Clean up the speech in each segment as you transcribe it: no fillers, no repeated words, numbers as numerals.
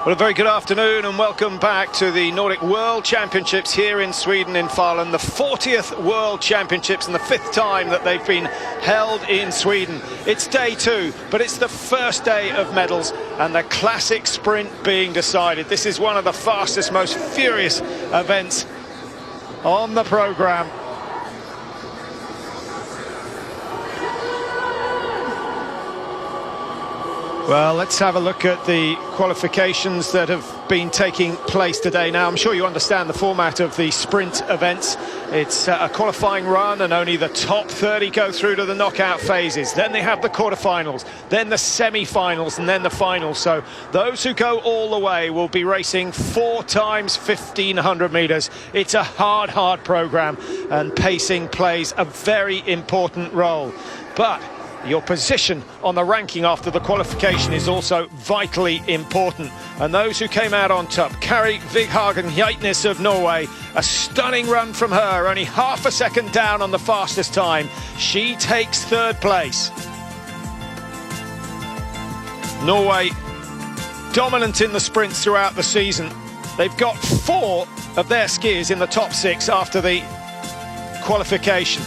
Well, a very good afternoon and welcome back to the Nordic World Championships here in Sweden, in Falun. The 40th World Championships and the 5th time that they've been held in Sweden. It's day 2, but it's the first day of medals and the classic sprint being decided. This is one of the fastest, most furious events on the programme. Well, let's have a look at the qualifications that have been taking place today. Now, I'm sure you understand the format of the sprint events. It's a qualifying run and only the top 30 go through to the knockout phases. Then they have the quarterfinals, then the semi-finals and then the finals. So those who go all the way will be racing 4 times 1,500 metres. It's a hard programme and pacing plays a very important role. But your position on the ranking after the qualification is also vitally important. And those who came out on top, Kari Vighagen Geitnes of Norway, a stunning run from her, only half a second down on the fastest time. She takes 3rd place. Norway dominant in the sprints throughout the season. They've got 4 of their skiers in the top 6 after the qualification.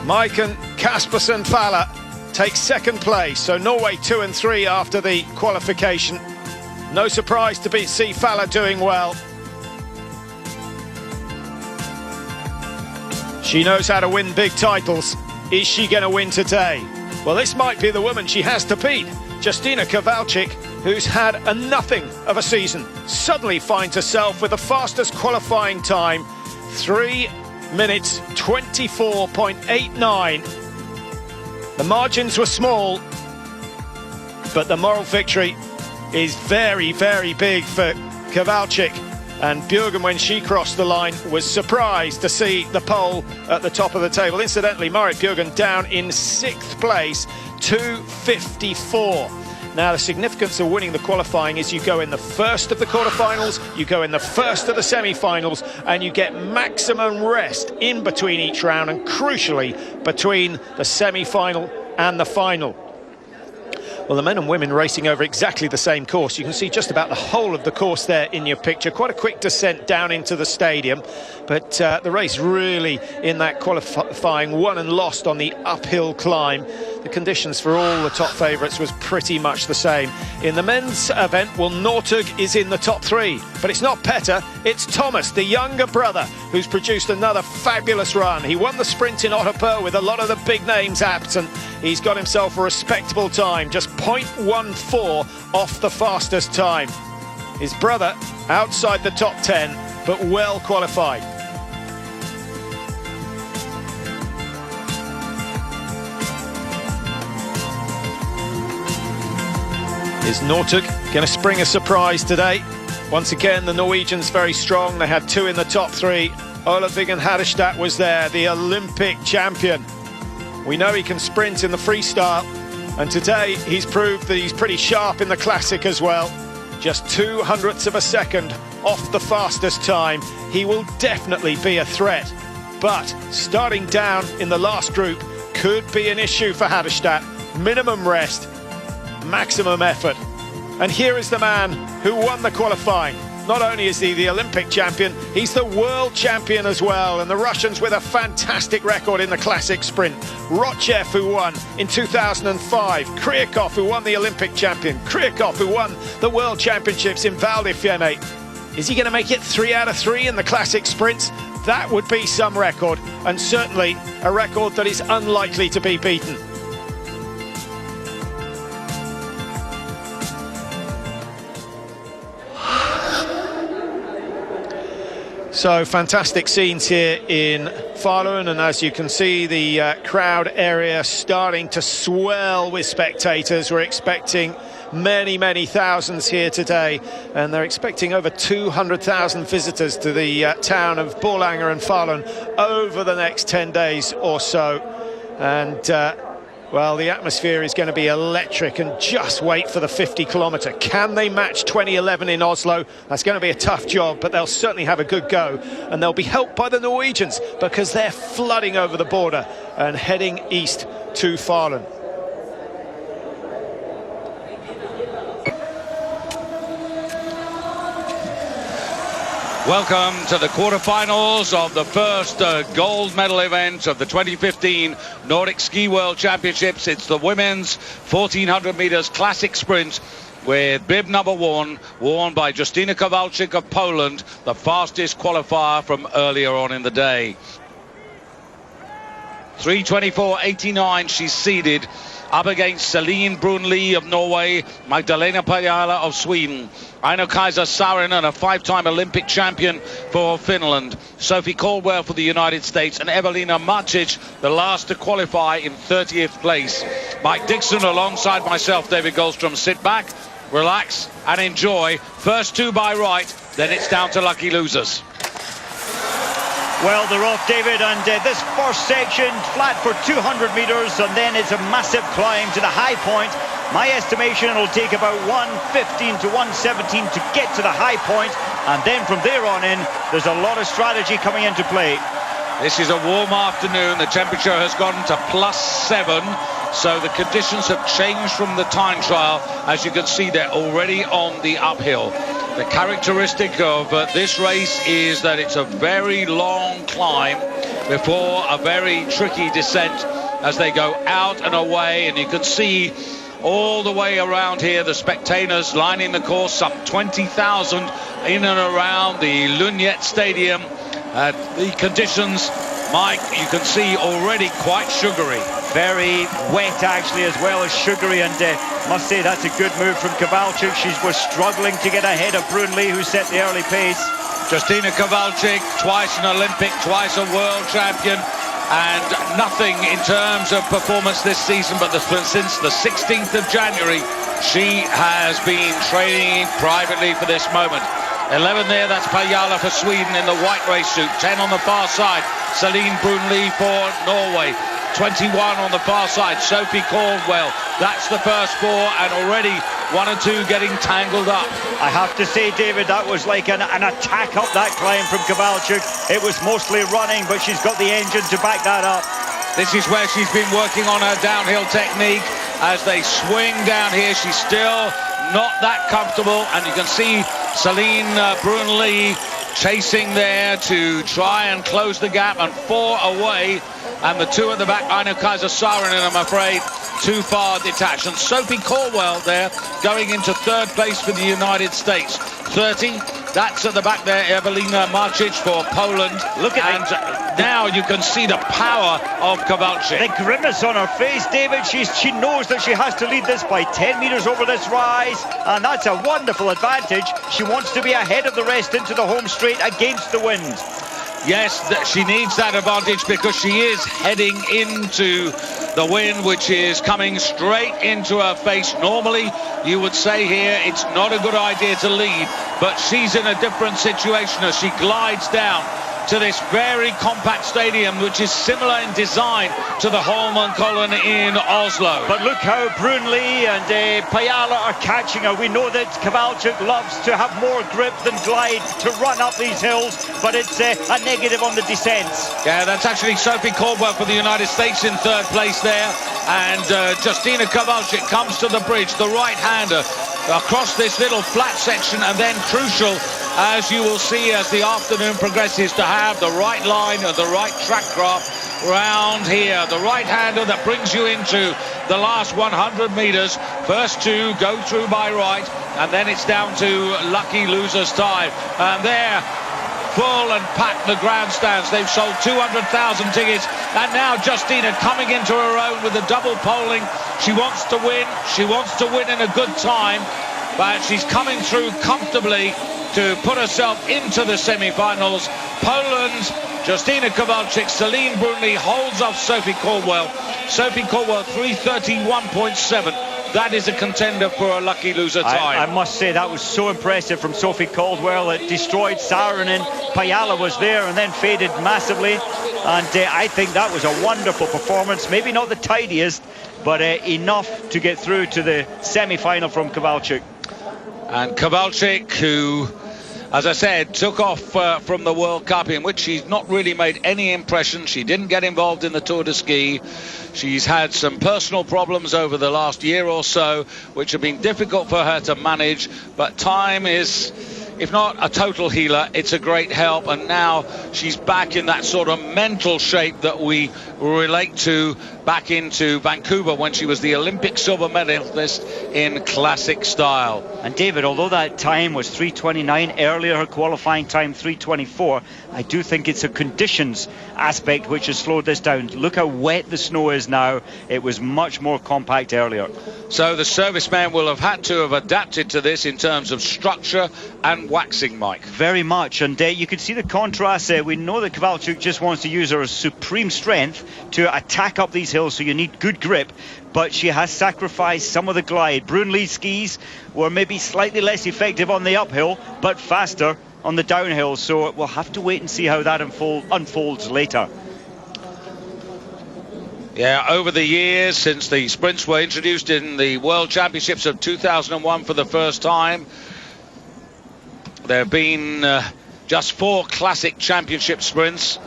Maiken Kaspersen Falla takes 2nd place, so Norway 2 and 3 after the qualification. No surprise to see Falla doing well. She knows how to win big titles. Is she going to win today? Well, this might be the woman she has to beat. Justina Kowalczyk, who's had a nothing of a season, suddenly finds herself with the fastest qualifying time, 3 minutes 24.89. The margins were small, but the moral victory is very big for Kowalczyk. And Bjørgen, when she crossed the line, was surprised to see the pole at the top of the table. Incidentally, Marit Bjørgen down in 6th place, 2:54. Now, the significance of winning the qualifying is you go in the first of the quarterfinals, you go in the first of the semi-finals, and you get maximum rest in between each round, and crucially, between the semi-final and the final. Well, the men and women racing over exactly the same course. You can see just about the whole of the course there in your picture. Quite a quick descent down into the stadium, but the race really in that qualifying won and lost on the uphill climb. The conditions for all the top favourites was pretty much the same. In the men's event, well, Northug is in the top 3, but it's not Petter, it's Thomas, the younger brother, who's produced another fabulous run. He won the sprint in Otterpur with a lot of the big names absent. He's got himself a respectable time, just 0.14 off the fastest time. His brother outside the top 10, but well qualified. Is Northug going to spring a surprise today? Once again, the Norwegians very strong. They had 2 in the top 3. Olav Vigen Hadestad was there, the Olympic champion. We know he can sprint in the freestyle, and today he's proved that he's pretty sharp in the classic as well. Just 0.02 of a second off the fastest time. He will definitely be a threat, but starting down in the last group could be an issue for Hadestad. Minimum rest, maximum effort. And here is the man who won the qualifying. Not only is he the Olympic champion, he's the world champion as well. And the Russians with a fantastic record in the classic sprint. Rotchev, who won in 2005. Kryakov, who won the Olympic champion. Kryakov, who won the world championships in Val di Fiemme. Is he going to make it 3 out of 3 in the classic sprints? That would be some record, and certainly a record that is unlikely to be beaten. So fantastic scenes here in Falun, and as you can see, the crowd area starting to swell with spectators. We're expecting many thousands here today, and they're expecting over 200,000 visitors to the town of Borlänge and Falun over the next 10 days or so. And well, the atmosphere is going to be electric, and just wait for the 50-kilometre. Can they match 2011 in Oslo? That's going to be a tough job, but they'll certainly have a good go. And they'll be helped by the Norwegians, because they're flooding over the border and heading east to Falun. Welcome to the quarterfinals of the first gold medal event of the 2015 Nordic Ski World Championships. It's the women's 1400 meters classic sprint with bib number 1 worn by Justyna Kowalczyk of Poland, the fastest qualifier from earlier on in the day. 3:24.89 she's seeded, up against Celine Brunli of Norway, Magdalena Pajala of Sweden, Aino-Kaisa Saarinen, a 5-time Olympic champion for Finland, Sophie Caldwell for the United States, and Evelina Martic, the last to qualify, in 30th place. Mike Dixon alongside myself, David Goldstrom. Sit back, relax and enjoy. First two by right, then it's down to lucky losers. Well, they're off, David, and this first section, flat for 200 metres, and then it's a massive climb to the high point. My estimation, it'll take about 1:15 to 1:17 to get to the high point, and then from there on in, there's a lot of strategy coming into play. This is a warm afternoon. The temperature has gone to +7, so the conditions have changed from the time trial. As you can see, they're already on the uphill. The characteristic of this race is that it's a very long climb before a very tricky descent as they go out and away, and you can see all the way around here the spectators lining the course, some 20,000 in and around the Lunette Stadium. The conditions, Mike, you can see already quite sugary. Very wet actually, as well as sugary, and must say that's a good move from Kowalczyk. She was struggling to get ahead of Brunli, who set the early pace. Justyna Kowalczyk, twice an Olympic, twice a world champion, and nothing in terms of performance this season, but since the 16th of January, she has been training privately for this moment. 11 there, that's Pajala for Sweden in the white race suit. 10 on the far side, Celine Brunli for Norway. 21 on the far side, Sophie Caldwell. That's the first four, and already 1 and 2 getting tangled up. I have to say, David, that was like an attack up that climb from Kowalczyk. It was mostly running, but she's got the engine to back that up. This is where she's been working on her downhill technique. As they swing down here, she's still not that comfortable, and you can see Celine Brunli chasing there to try and close the gap, and 4 away, and the 2 at the back, Aino-Kaisa Saarinen, I'm afraid, too far detached. And Sophie Caldwell there going into 3rd place for the United States. 30, that's at the back there, Evelina Martic for Poland. Look at and now you can see the power of Kowalczyk. The grimace on her face, David. She knows that she has to lead this by 10 metres over this rise, and that's a wonderful advantage. She wants to be ahead of the rest into the home straight against the wind. Yes, she needs that advantage because she is heading into the wind, which is coming straight into her face. Normally, you would say here it's not a good idea to lead, but she's in a different situation as she glides down to this very compact stadium, which is similar in design to the Holmenkollen in Oslo. But look how Brunli and Pajala are catching her. We know that Kowalczyk loves to have more grip than glide to run up these hills, but it's a negative on the descents. Yeah, that's actually Sophie Caldwell for the United States in 3rd place there, and Justyna Kowalczyk comes to the bridge, the right-hander, across this little flat section, and then crucial, as you will see as the afternoon progresses, to have the right line and the right track craft round here. The right-hander that brings you into the last 100 metres. First 2 go through by right, and then it's down to lucky losers time. And there, full and packed the grandstands. They've sold 200,000 tickets, and now Justyna coming into her own with the double polling. She wants to win. She wants to win in a good time, but she's coming through comfortably to put herself into the semi-finals. Poland's Justyna Kowalczyk, Celine Brunli holds off Sophie Caldwell. Sophie Caldwell 3:31.7. That is a contender for a lucky loser time. I must say that was so impressive from Sophie Caldwell. It destroyed Saarinen. Pajala was there and then faded massively. And I think that was a wonderful performance. Maybe not the tidiest, but enough to get through to the semi-final from Kowalczyk. And Kowalczyk, who, as I said, took off from the World Cup, in which she's not really made any impression. She didn't get involved in the Tour de Ski. She's had some personal problems over the last year or so, which have been difficult for her to manage. But time is if not a total healer, it's a great help. And now she's back in that sort of mental shape that we relate to back into Vancouver when she was the Olympic silver medalist in classic style. And David, although that time was 3:29, earlier her qualifying time 3:24, I do think it's a conditions aspect which has slowed this down. Look how wet the snow is now. It was much more compact earlier. So the servicemen will have had to have adapted to this in terms of structure and waxing, Mike. Very much, and you can see the contrast there. We know that Kowalczyk just wants to use her supreme strength to attack up these hills, so you need good grip, but she has sacrificed some of the glide. Brunel's skis were maybe slightly less effective on the uphill, but faster on the downhill, so we'll have to wait and see how that unfolds later. Yeah, over the years, since the sprints were introduced in the World Championships of 2001 for the first time, there have been just 4 classic championship sprints.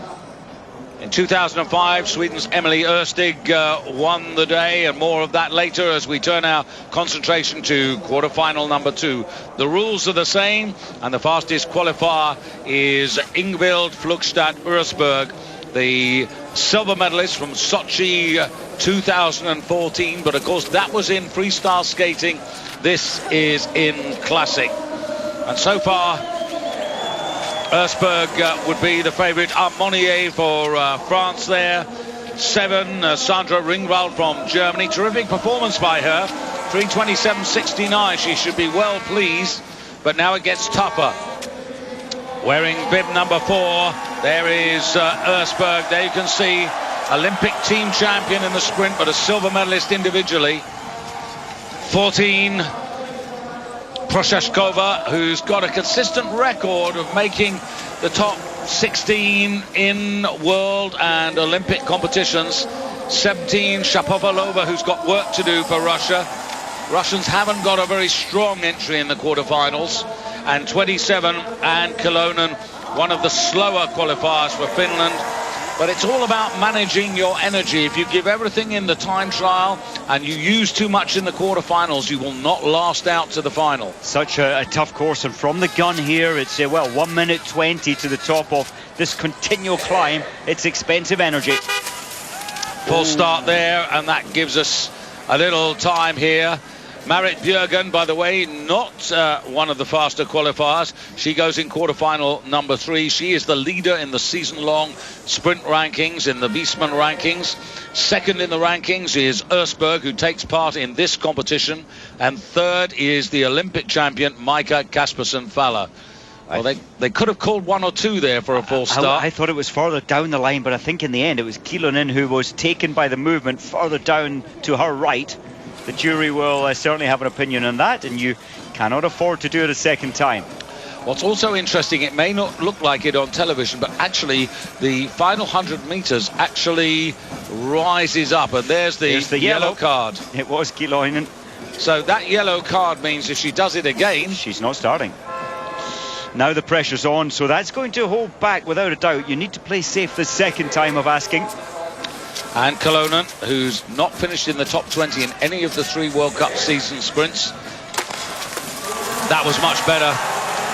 In 2005, Sweden's Emily Örstig won the day, and more of that later as we turn our concentration to quarterfinal number 2. The rules are the same, and the fastest qualifier is Ingvild Flugstad Örsberg, the silver medalist from Sochi 2014, but of course that was in freestyle skating. This is in classic, and so far Örsberg would be the favourite. Armonier for France there. 7, Sandra Ringwald from Germany. Terrific performance by her. 3:27.69. She should be well pleased, but now it gets tougher. Wearing bib number 4, there is Örsberg. There you can see Olympic team champion in the sprint, but a silver medalist individually. 14, Prochaskova, who's got a consistent record of making the top 16 in world and Olympic competitions. 17, Shapovalova, who's got work to do for Russia. Russians haven't got a very strong entry in the quarterfinals. And 27, Anne Kolonen, one of the slower qualifiers for Finland. But it's all about managing your energy. If you give everything in the time trial and you use too much in the quarterfinals, you will not last out to the final. Such a tough course, and from the gun here, it's 1 minute 20 to the top of this continual climb. It's expensive energy. Full start there, and that gives us a little time here. Marit Bjørgen, by the way, not one of the faster qualifiers. She goes in quarterfinal number 3. She is the leader in the season-long sprint rankings, in the Wiesmann rankings. Second in the rankings is Örsberg, who takes part in this competition. And third is the Olympic champion, Maika Kaspersen-Faller. Well, they could have called 1 or 2 there for a full start. I thought it was further down the line, but I think in the end it was Kilonen who was taken by the movement further down to her right. The jury will certainly have an opinion on that, and you cannot afford to do it a second time. What's also interesting, it may not look like it on television, but actually the final 100 meters actually rises up, and there's the yellow card. It was Kilonen. So that yellow card means if she does it again, she's not starting. Now the pressure's on, so that's going to hold back without a doubt. You need to play safe the second time of asking. And Kolonen, who's not finished in the top 20 in any of the 3 World Cup season sprints. That was much better.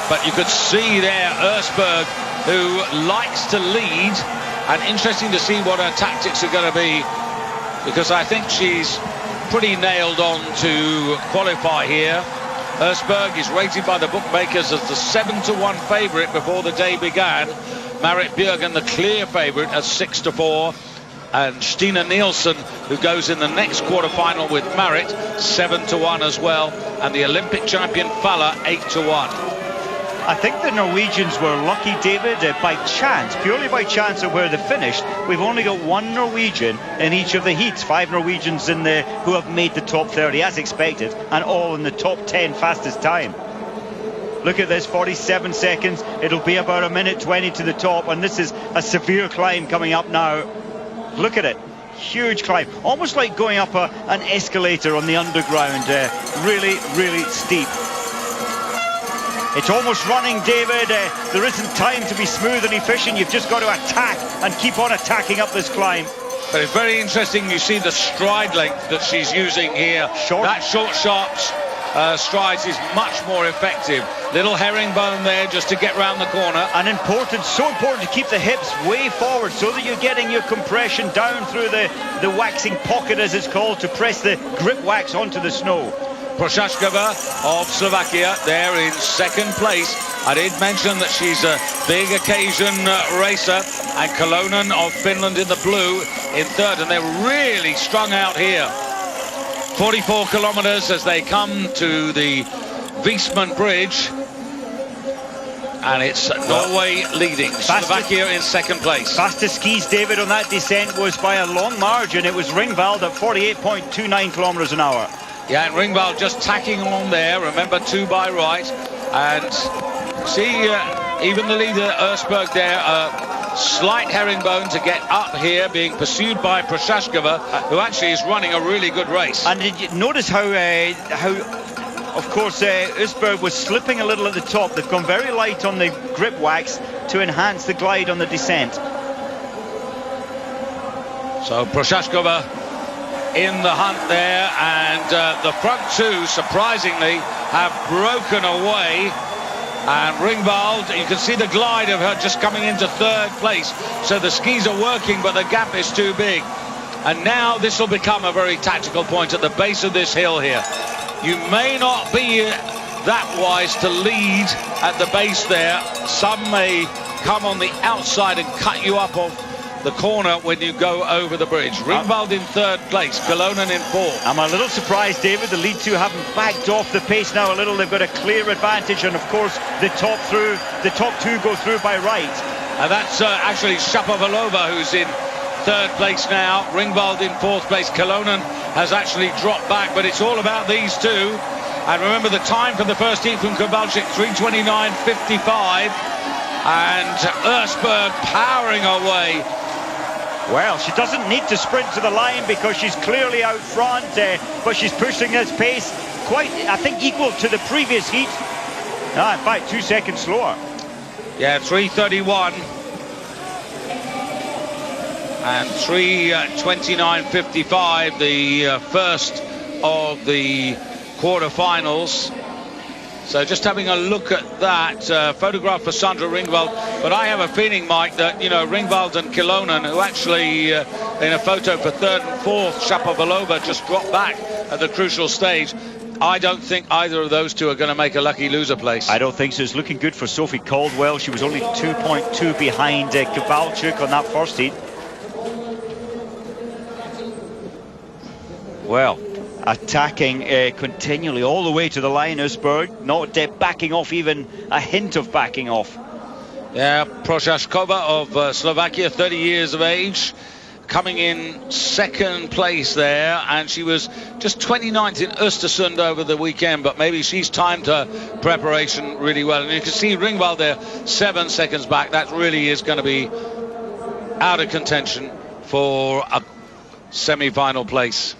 But you could see there Örsberg, who likes to lead. And interesting to see what her tactics are going to be, because I think she's pretty nailed on to qualify here. Örsberg is rated by the bookmakers as the 7-1 favourite before the day began. Marit Bjørgen, the clear favourite, at 6-4. And Stina Nielsen, who goes in the next quarter-final with Marit, 7-1 as well. And the Olympic champion Faller, 8-1. I think the Norwegians were lucky, David, by chance, purely by chance of where they finished. We've only got 1 Norwegian in each of the heats. 5 Norwegians in there who have made the top 30 as expected, and all in the top 10 fastest time. Look at this, 47 seconds. It'll be about 1 minute 20 to the top, and this is a severe climb coming up now. Look at it, huge climb, almost like going up an escalator on the underground. Really, really steep. It's almost running, David. There isn't time to be smooth and efficient. You've just got to attack and keep on attacking up this climb. But it's very interesting. You see the stride length that she's using here. Short. That short, sharp strides is much more effective. Little herringbone there just to get round the corner. And important, so important to keep the hips way forward so that you're getting your compression down through the waxing pocket, as it's called, to press the grip wax onto the snow. Prochaskova of Slovakia there in second place. I did mention that she's a big occasion racer, and Kolonen of Finland in the blue in third, and they're really strung out here. 44 kilometers as they come to the Visman Bridge, and it's Norway leading, Slovakia in second place. Fastest skis, David, on that descent was by a long margin. It was Ringvald at 48.29 kilometers an hour. Yeah, and Ringvald just tacking on there. Remember, 2 by right. And see, even the leader, Ersberg there, slight herringbone to get up here, being pursued by Prochaskova, who actually is running a really good race. And did you notice how of course, Ersberg was slipping a little at the top. They've gone very light on the grip wax to enhance the glide on the descent. So Prochaskova in the hunt there, and the front two, surprisingly, have broken away. And Ringvald, you can see the glide of her just coming into third place. So the skis are working, but the gap is too big. And now this will become a very tactical point at the base of this hill here. You may not be that wise to lead at the base there. Some may come on the outside and cut you up off the corner when you go over the bridge. Ringvald in third place, Kolonen in fourth. I'm a little surprised, David, the lead two haven't backed off the pace now a little. They've got a clear advantage, and of course the top two go through by right. And that's actually Shapovalova, who's in third place now. Ringvald in fourth place. Kolonen has actually dropped back, but it's all about these two. And remember the time for the first heat from Kowalczyk, 3:29.55, and Ersberg powering away. Well, she doesn't need to sprint to the line because she's clearly out front, but she's pushing this pace quite, I think, equal to the previous heat. No, in fact, 2 seconds slower. Yeah, 3:31 and 3:29.55, the first of the quarterfinals. So just having a look at that photograph for Sandra Ringvald. But I have a feeling, Mike, that, you know, Ringvald and Kolonen, who actually in a photo for third and fourth, Shapovalova just dropped back at the crucial stage. I don't think either of those two are going to make a lucky loser place. I don't think so. It's looking good for Sophie Caldwell. She was only 2.2 behind Kowalczyk on that first heat. Well, attacking continually all the way to the line, Ersberg, not backing off, even a hint of backing off. Yeah, Prochaskova of Slovakia, 30 years of age, coming in second place there, and she was just 29th in Östersund over the weekend, but maybe she's timed her preparation really well. And you can see Ringvald there 7 seconds back. That really is going to be out of contention for a semi-final place.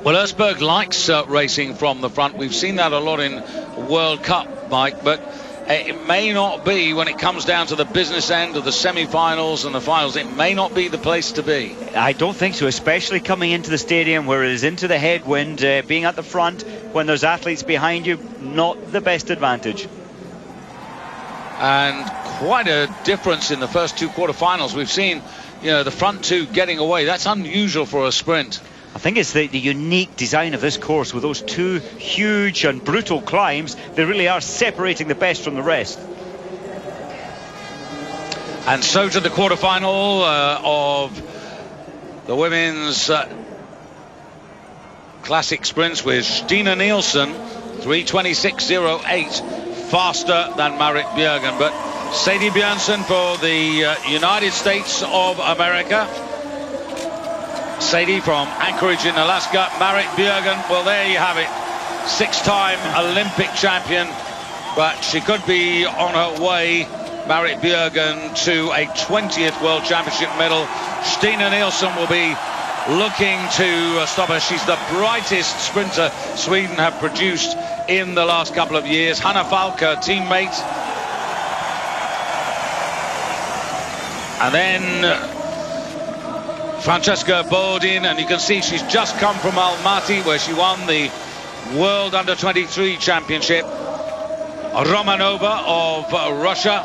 Well, Ersberg likes racing from the front. We've seen that a lot in World Cup, Mike, but it may not be, when it comes down to the business end of the semi-finals and the finals, it may not be the place to be. I don't think so, especially coming into the stadium where it is into the headwind, being at the front when there's athletes behind you, not the best advantage. And quite a difference in the first two quarterfinals. We've seen, you know, the front two getting away. That's unusual for a sprint. I think it's the unique design of this course with those two huge and brutal climbs. They really are separating the best from the rest. And so to the quarterfinal of the women's classic sprints with Stina Nielsen, 3:26.08, faster than Marit Bjørgen. But Sadie Bjørnsen for the United States of America. Sadie from Anchorage in Alaska. Marit Bjørgen, well, there you have it. 6-time Olympic champion, but she could be on her way, Marit Bjørgen, to a 20th World Championship medal. Stina Nielsen will be looking to stop her. She's the brightest sprinter Sweden have produced in the last couple of years. Hanna Falk, her teammate. And then Francesca Bodin, and you can see she's just come from Almaty, where she won the World Under-23 Championship. Romanova of Russia.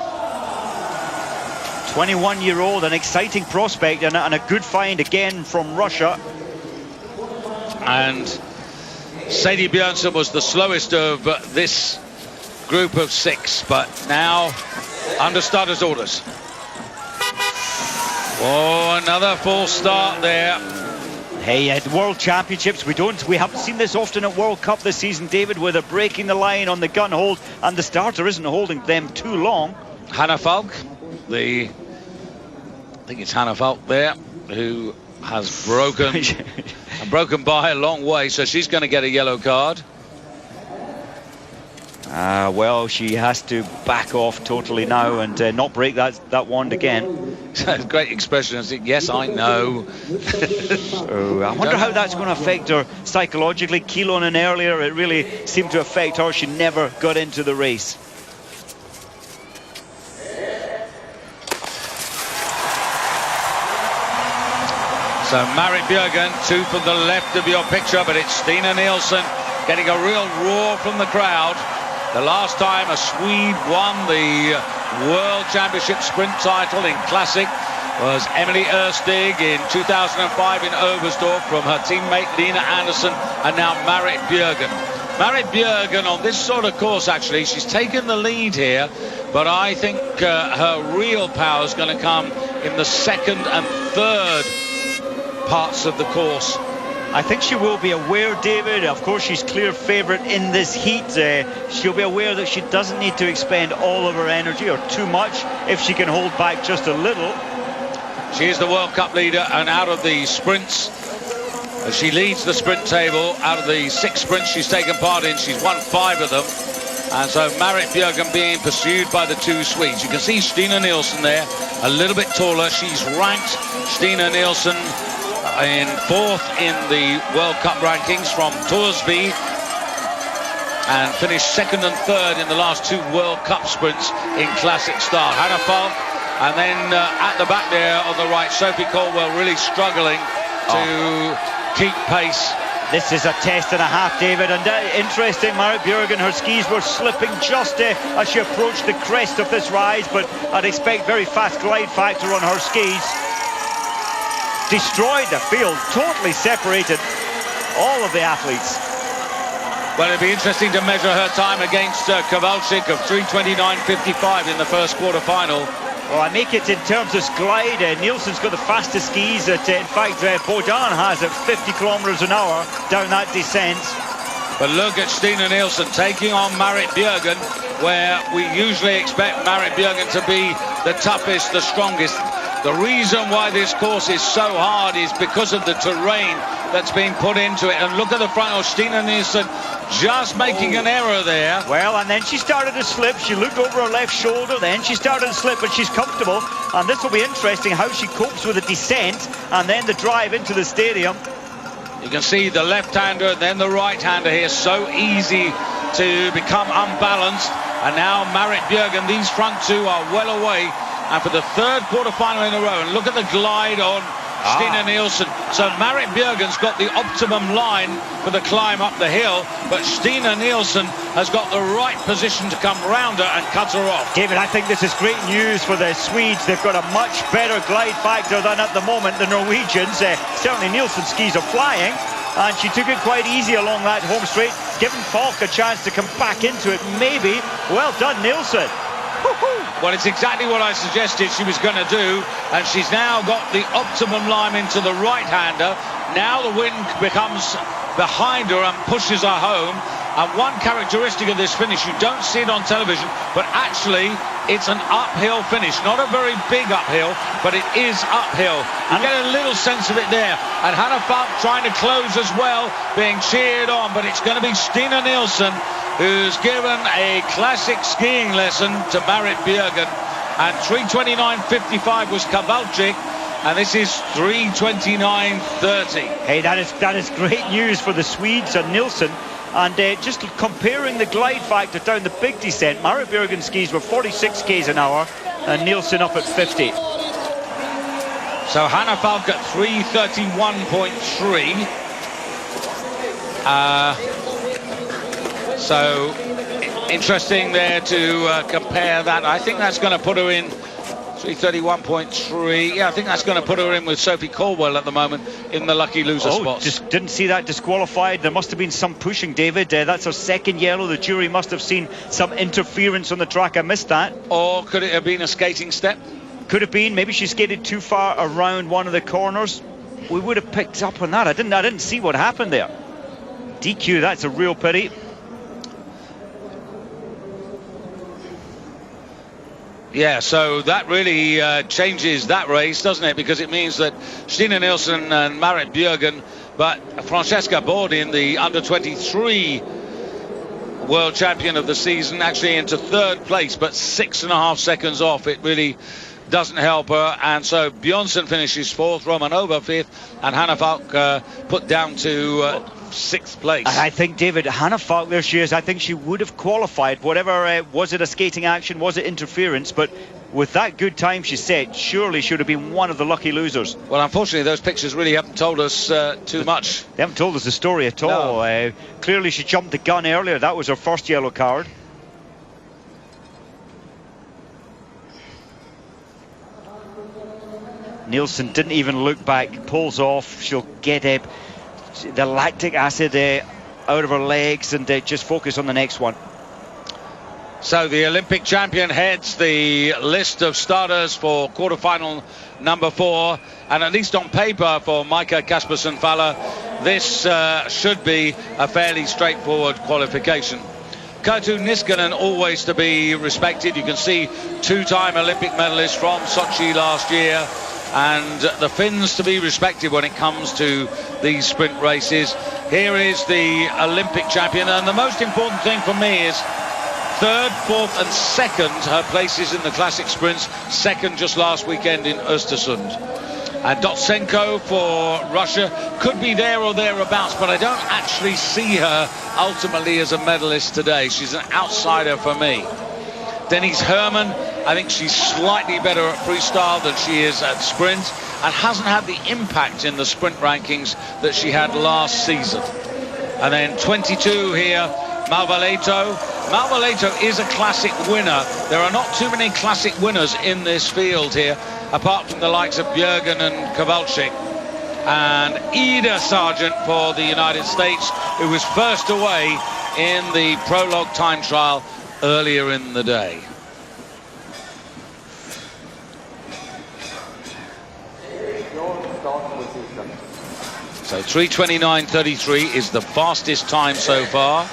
21-year-old, an exciting prospect and a good find again from Russia. And Sadie Björnsson was the slowest of this group of 6, but now under starters' orders. Oh, another false start there. Hey, at World Championships, we haven't seen this often at World Cup this season, David, where they're breaking the line on the gun hold and the starter isn't holding them too long. Hannah Falk, I think it's Hannah Falk there, who has broken by a long way, so she's going to get a yellow card. Well, she has to back off totally now and not break that wand again. Great expression. Yes, I know. I wonder how that's going to affect her psychologically. Kilonen earlier, it really seemed to affect her. She never got into the race. So Marit Bjørgen, 2 from the left of your picture, but it's Stina Nilsson getting a real roar from the crowd. The last time a Swede won the World Championship sprint title in Classic was Emily Erstig in 2005 in Oberstdorf from her teammate Lena Andersson, and now Marit Bjørgen. Marit Bjørgen on this sort of course, actually, she's taken the lead here, but I think her real power is going to come in the second and third parts of the course. I think she will be aware, David, of course she's clear favourite in this heat. She'll be aware that she doesn't need to expend all of her energy or too much if she can hold back just a little. She is the World Cup leader, and out of the sprints, she leads the sprint table. Out of the 6 sprints she's taken part in, she's won 5 of them. And so Marit Bjørgen being pursued by the 2 Swedes. You can see Stina Nilsson there, a little bit taller. She's ranked Stina Nilsson in 4th in the World Cup rankings from Torsby, and finished 2nd and 3rd in the last 2 World Cup sprints in Classic start. Hannah Falk, and then at the back there on the right, Sophie Caldwell really struggling to keep pace. This is a test and a half, David, and interesting, Marit Bjørgen, her skis were slipping just as she approached the crest of this rise, but I'd expect very fast glide factor on her skis. Destroyed the field, totally separated all of the athletes. Well, it'd be interesting to measure her time against Kowalczyk of 3:29.55 in the first quarter-final. Well, I make it in terms of glide. Nielsen's got the fastest skis that, in fact, Bodan has at 50 kilometers an hour down that descent. But look at Stina Nilsson taking on Marit Bjørgen, where we usually expect Marit Bjørgen to be the toughest, the strongest. The reason why this course is so hard is because of the terrain that's been put into it. And look at the front of Stina Nilsson just making an error there. Well, and then she started to slip. She looked over her left shoulder, then she started to slip, but she's comfortable. And this will be interesting how she copes with the descent and then the drive into the stadium. You can see the left-hander and then the right-hander here. So easy to become unbalanced. And now Marit Bjørgen, these front 2 are well away. And for the 3rd quarter-final in a row, and look at the glide on Stina Nilsson. So Marit Bjørgen's got the optimum line for the climb up the hill, but Stina Nilsson has got the right position to come round her and cut her off. David, I think this is great news for the Swedes. They've got a much better glide factor than at the moment the Norwegians. Certainly Nilsson's skis are flying, and she took it quite easy along that home straight, giving Falk a chance to come back into it. Maybe. Well done, Nilsson. Well, it's exactly what I suggested she was going to do, and she's now got the optimum line into the right-hander. Now the wind becomes behind her and pushes her home. And one characteristic of this finish, you don't see it on television, but actually it's an uphill finish. Not a very big uphill, but it is uphill. You get a little sense of it there. And Hannah Falk trying to close as well, being cheered on, but it's going to be Stina Nilsson who's given a classic skiing lesson to Marit Bjørgen. And 3:29.55 was Kowalczyk, and this is 3:29.30. Hey, that is great news for the Swedes and Nilsson. And just comparing the glide factor down the big descent, Marit Bjørgen's skis were 46 k's an hour and Nilsson up at 50. So Hannah Falk at 3:31.3. So interesting there to compare that. I think that's going to put her in 3:31.3. Yeah, I think that's going to put her in with Sophie Caldwell at the moment in the lucky loser spots. Just didn't see that disqualified. There must have been some pushing, David. That's her second yellow. The jury must have seen some interference on the track. I missed that. Or could it have been a skating step? Could have been. Maybe she skated too far around one of the corners. We would have picked up on that. I didn't see what happened there. DQ, that's a real pity. Yeah, so that really changes that race, doesn't it? Because it means that Stina Nilsson and Marit Bjørgen, but Francesca Bordin, the under-23 world champion of the season, actually into third place, but 6.5 seconds off. It really doesn't help her. And so Bjørnsen finishes fourth, Romanova fifth, and Hannah Falk put down to sixth place. I think, David, Hannah Falk, there she is. I think she would have qualified. Whatever, was it a skating action? Was it interference? But with that good time she set, surely should have been one of the lucky losers. Well, unfortunately, those pictures really haven't told us too much. They haven't told us the story at all. No. Clearly she jumped the gun earlier. That was her first yellow card. Nilsson didn't even look back, pulls off. She'll get the lactic acid out of her legs and just focus on the next one. So the Olympic champion heads the list of starters for quarterfinal number 4, and at least on paper for Maika Kaspersen-Faller, this should be a fairly straightforward qualification. Kerttu Niskanen always to be respected. You can see two-time Olympic medalist from Sochi last year, and the Finns to be respected when it comes to these sprint races. Here is the Olympic champion, and the most important thing for me is third, fourth and second, her places in the classic sprints. Second just last weekend in Östersund. And Dotsenko for Russia could be there or thereabouts, but I don't actually see her ultimately as a medalist today. She's an outsider for me. Denise Herrmann, I think she's slightly better at freestyle than she is at sprint, and hasn't had the impact in the sprint rankings that she had last season. And then 22 here, Malvaleto. Malvaleto is a classic winner. There are not too many classic winners in this field here, apart from the likes of Bjørgen and Kowalczyk. And Ida Sargent for the United States, who was first away in the prologue time trial earlier in the day. So 3:29.33 is the fastest time so far.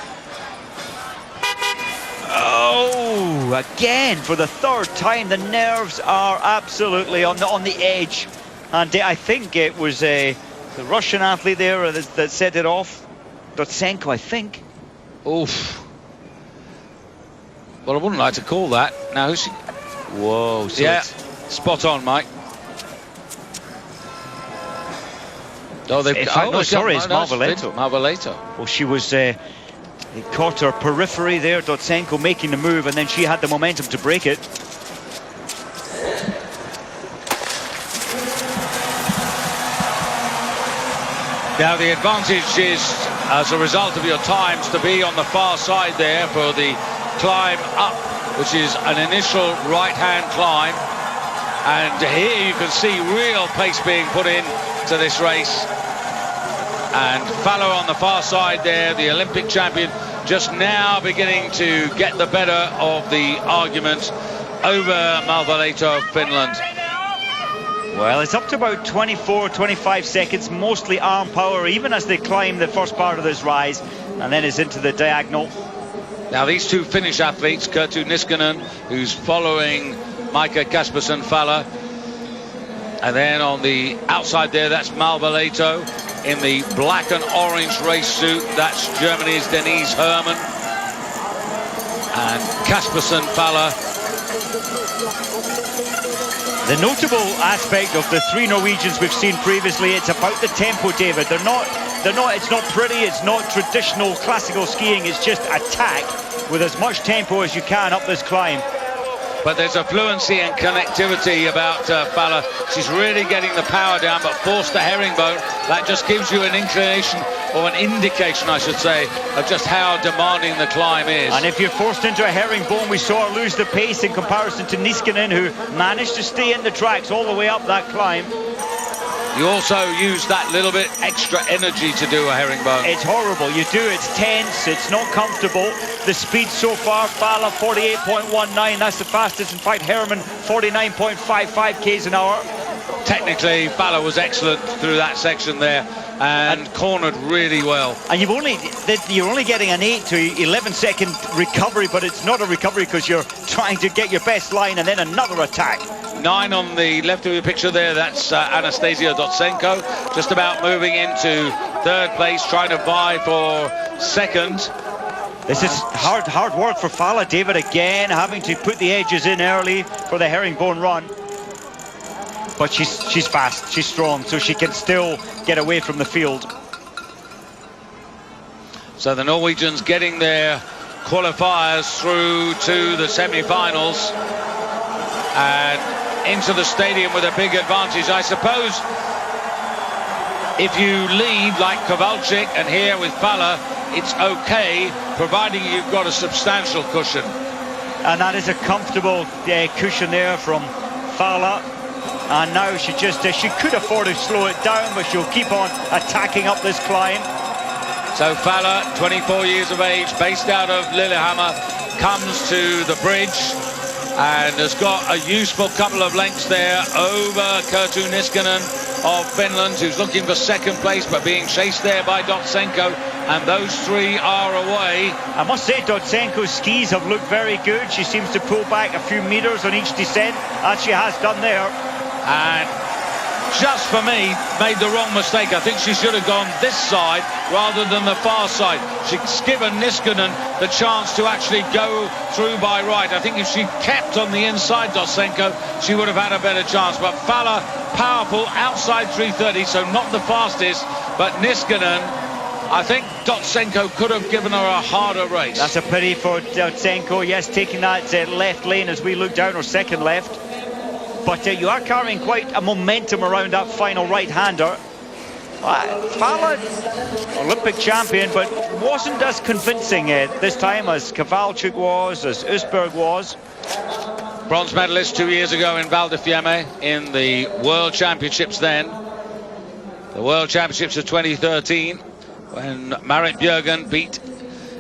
Oh, again for the third time. The nerves are absolutely on the edge, and I think it was the Russian athlete there that set it off, Dotsenko, I think. Oof. Well, I wouldn't like to call that. Now, who's she? Whoa. So yeah, spot on, Mike. Oh, sorry, it's Malvaleto. Malvaleto. Well, she was... it caught her periphery there, Dotsenko making the move, and then she had the momentum to break it. Now the advantage is, as a result of your times, to be on the far side there for the climb up, which is an initial right-hand climb. And here you can see real pace being put in to this race. And Faller on the far side there, the Olympic champion, just now beginning to get the better of the argument over Malvaleto of Finland. Well, it's up to about 24-25 seconds, mostly arm power, even as they climb the first part of this rise, and then it's into the diagonal. Now these two Finnish athletes, Kerttu Niskanen, who's following Maika Kaspersen-Faller, and then on the outside there, that's Malvaleto in the black and orange race suit. That's Germany's Denise Herrmann, and Kaspersen-Faller. The notable aspect of the three Norwegians we've seen previously, it's about the tempo, David. It's not pretty, it's not traditional classical skiing, it's just attack with as much tempo as you can up this climb. but there's a fluency and connectivity about Falla. She's really getting the power down, but forced the herringbone. That just gives you an inclination, or an indication, I should say, of just how demanding the climb is. And if you're forced into a herringbone, we saw her lose the pace in comparison to Niskanen, who managed to stay in the tracks all the way up that climb. You also use that little bit extra energy to do a herringbone. It's horrible. You do, it's tense, it's not comfortable. The speed so far, Falla 48.19, that's the fastest. In fact, Herman 49.55 k's an hour. Technically, Falla was excellent through that section there and cornered really well. And you're only getting an 8 to 11 second recovery, but it's not a recovery because you're trying to get your best line and then another attack. 9 on the left of your picture there, that's Anastasia Dotsenko, just about moving into third place, trying to vie for second. This is hard work for Falla, David, again having to put the edges in early for the herringbone run. But she's fast, she's strong, so she can still get away from the field. So the Norwegians getting their qualifiers through to the semi-finals and into the stadium with a big advantage. I suppose if you lead like Kowalczyk and here with Falla, it's okay, providing you've got a substantial cushion. And that is a comfortable cushion there from Falla. And now she could afford to slow it down, but she'll keep on attacking up this climb. So Falla, 24 years of age, based out of Lillehammer, comes to the bridge and has got a useful couple of lengths there over Kerttu Niskanen of Finland, who's looking for second place but being chased there by Dotsenko, and those three are away. I must say Dotsenko's skis have looked very good. She seems to pull back a few meters on each descent, as she has done there. And just for me, made the wrong mistake. I think she should have gone this side rather than the far side. She's given Niskanen the chance to actually go through by right. I think if she kept on the inside Dotsenko, she would have had a better chance. But Falla, powerful, outside 3:30, so not the fastest. But Niskanen, I think Dotsenko could have given her a harder race. That's a pity for Dotsenko, yes, taking that left lane as we look down, or second left. But you are carrying quite a momentum around that final right-hander. Falla, Olympic champion, but wasn't as convincing this time as Kowalczyk was, as Østberg was. Bronze medalist 2 years ago in Val di Fiemme in the World Championships then. The World Championships of 2013, when Marit Bjørgen beat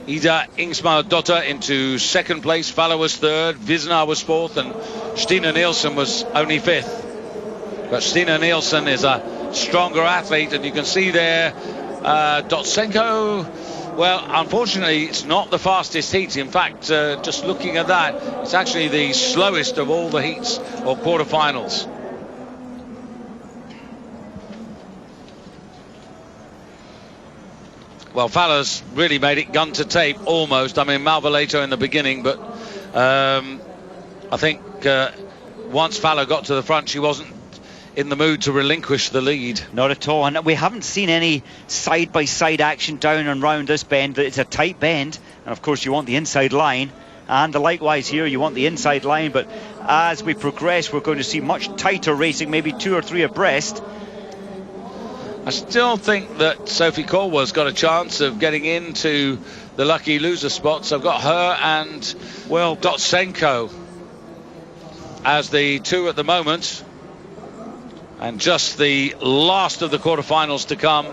Ida Ingsmar-Dotter into second place. Falla was third, Wisnar was fourth, and Stina Nielsen was only fifth. But Stina Nielsen is a stronger athlete, and you can see there Dotsenko, well, unfortunately it's not the fastest heat. In fact, just looking at that, it's actually the slowest of all the heats or quarterfinals. Well, Falla's really made it gun to tape, almost. I mean, Malvaleto in the beginning, but I think once Falla got to the front, she wasn't in the mood to relinquish the lead. Not at all, and we haven't seen any side-by-side action down and round this bend. It's a tight bend, and of course you want the inside line, and likewise here you want the inside line, but as we progress we're going to see much tighter racing, maybe 2 or 3 abreast. I still think that Sophie Caldwell's got a chance of getting into the lucky loser spots. I've got her and, well, Dotsenko as the two at the moment, and just the last of the quarterfinals to come.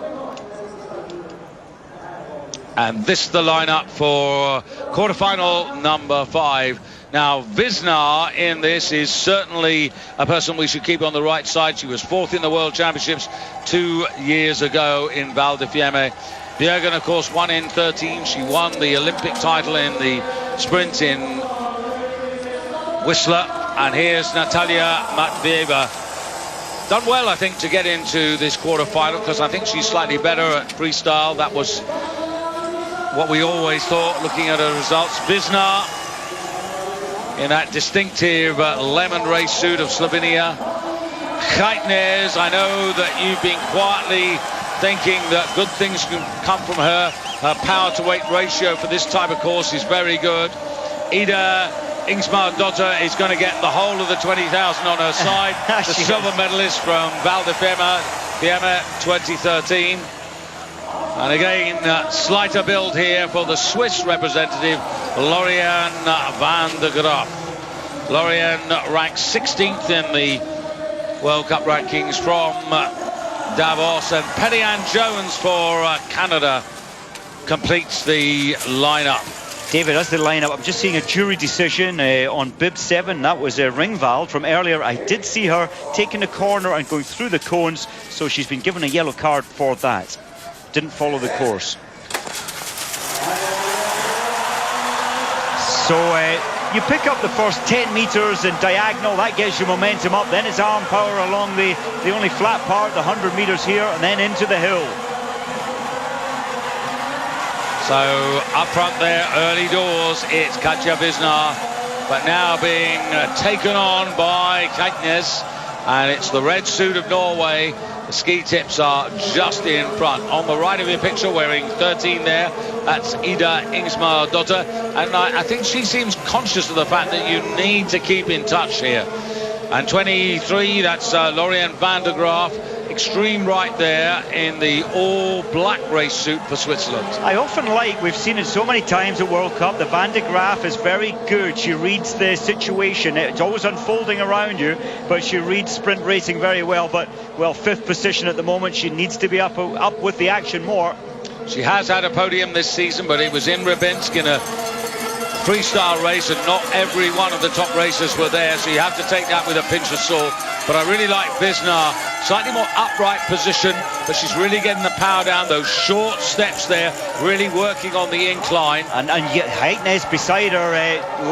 And this is the lineup for quarterfinal number 5. Now, Wisnar in this is certainly a person we should keep on the right side. She was fourth in the World Championships 2 years ago in Val di Fiemme. Bjørgen, of course, won in 13. She won the Olympic title in the sprint in Whistler. And here's Natalia Matveeva. Done well, I think, to get into this quarterfinal, because I think she's slightly better at freestyle. That was what we always thought, looking at her results. Wisnar in that distinctive lemon race suit of Slovenia. Geithnes, I know that you've been quietly thinking that good things can come from her. Her power to weight ratio for this type of course is very good. Ida Ingmar Dotter is going to get the whole of the 20,000 on her side. The silver medalist from Val di Fiemme 2013. And again, slighter build here for the Swiss representative, Lauriane van der Graaf. Lauriane ranked 16th in the World Cup rankings from Davos, and Perry-Ann Jones for Canada completes the lineup. David, that's the lineup. I'm just seeing a jury decision on bib 7. That was Ringvald from earlier. I did see her taking the corner and going through the cones, so she's been given a yellow card for that. Didn't follow the course. So you pick up the first 10 metres in diagonal, that gets you momentum up. Then it's arm power along the only flat part, the 100 metres here, and then into the hill. So up front there, early doors, it's Katja Wisner, but now being taken on by Keitnes, and it's the red suit of Norway. The ski tips are just in front. On the right of your picture, wearing 13 there, that's Ida Ingmar Dotter, and I think she seems conscious of the fact that you need to keep in touch here. And 23, that's Lauriane van der Graaf, extreme right there in the all-black race suit for Switzerland. I often like, we've seen it so many times at World Cup, the Van der Graaf is very good. She reads the situation. It's always unfolding around you, but she reads sprint racing very well. But, well, 5th position at the moment. She needs to be up with the action more. She has had a podium this season, but it was in Rybinsk in a freestyle race, and not every one of the top racers were there, so you have to take that with a pinch of salt. But I really like Wisner, slightly more upright position, but she's really getting the power down, those short steps there, really working on the incline. And yet Keitnes beside her,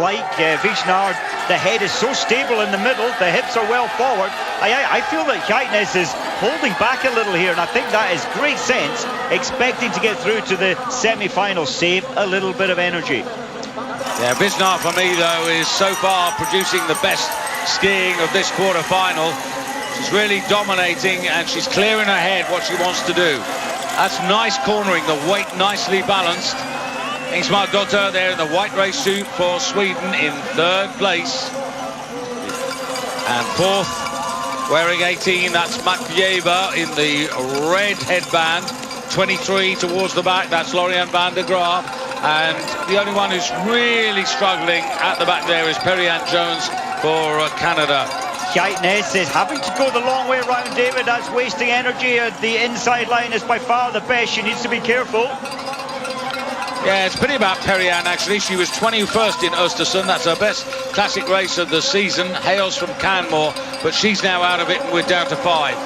like Wisner, the head is so stable in the middle, the hips are well forward. I feel that Keitnes is holding back a little here, and I think that is great sense, expecting to get through to the semi-final, save a little bit of energy. Yeah, Wisner for me though is so far producing the best skiing of this quarter-final. She's really dominating, and she's clearing ahead what she wants to do. That's nice cornering, the weight nicely balanced. Ingmar Dotter there in the white race suit for Sweden in 3rd place. And 4th, wearing 18, that's Matvieva in the red headband. 23 towards the back, that's Lauriane van der Graaf. And the only one who's really struggling at the back there is Perry-Ann Jones for Canada. Keitnes is having to go the long way around, David. That's wasting energy. The inside line is by far the best. She needs to be careful. Yeah, it's pretty about Perry-Ann actually. She was 21st in Östersund. That's her best classic race of the season. Hails from Canmore, but she's now out of it, and we're down to 5.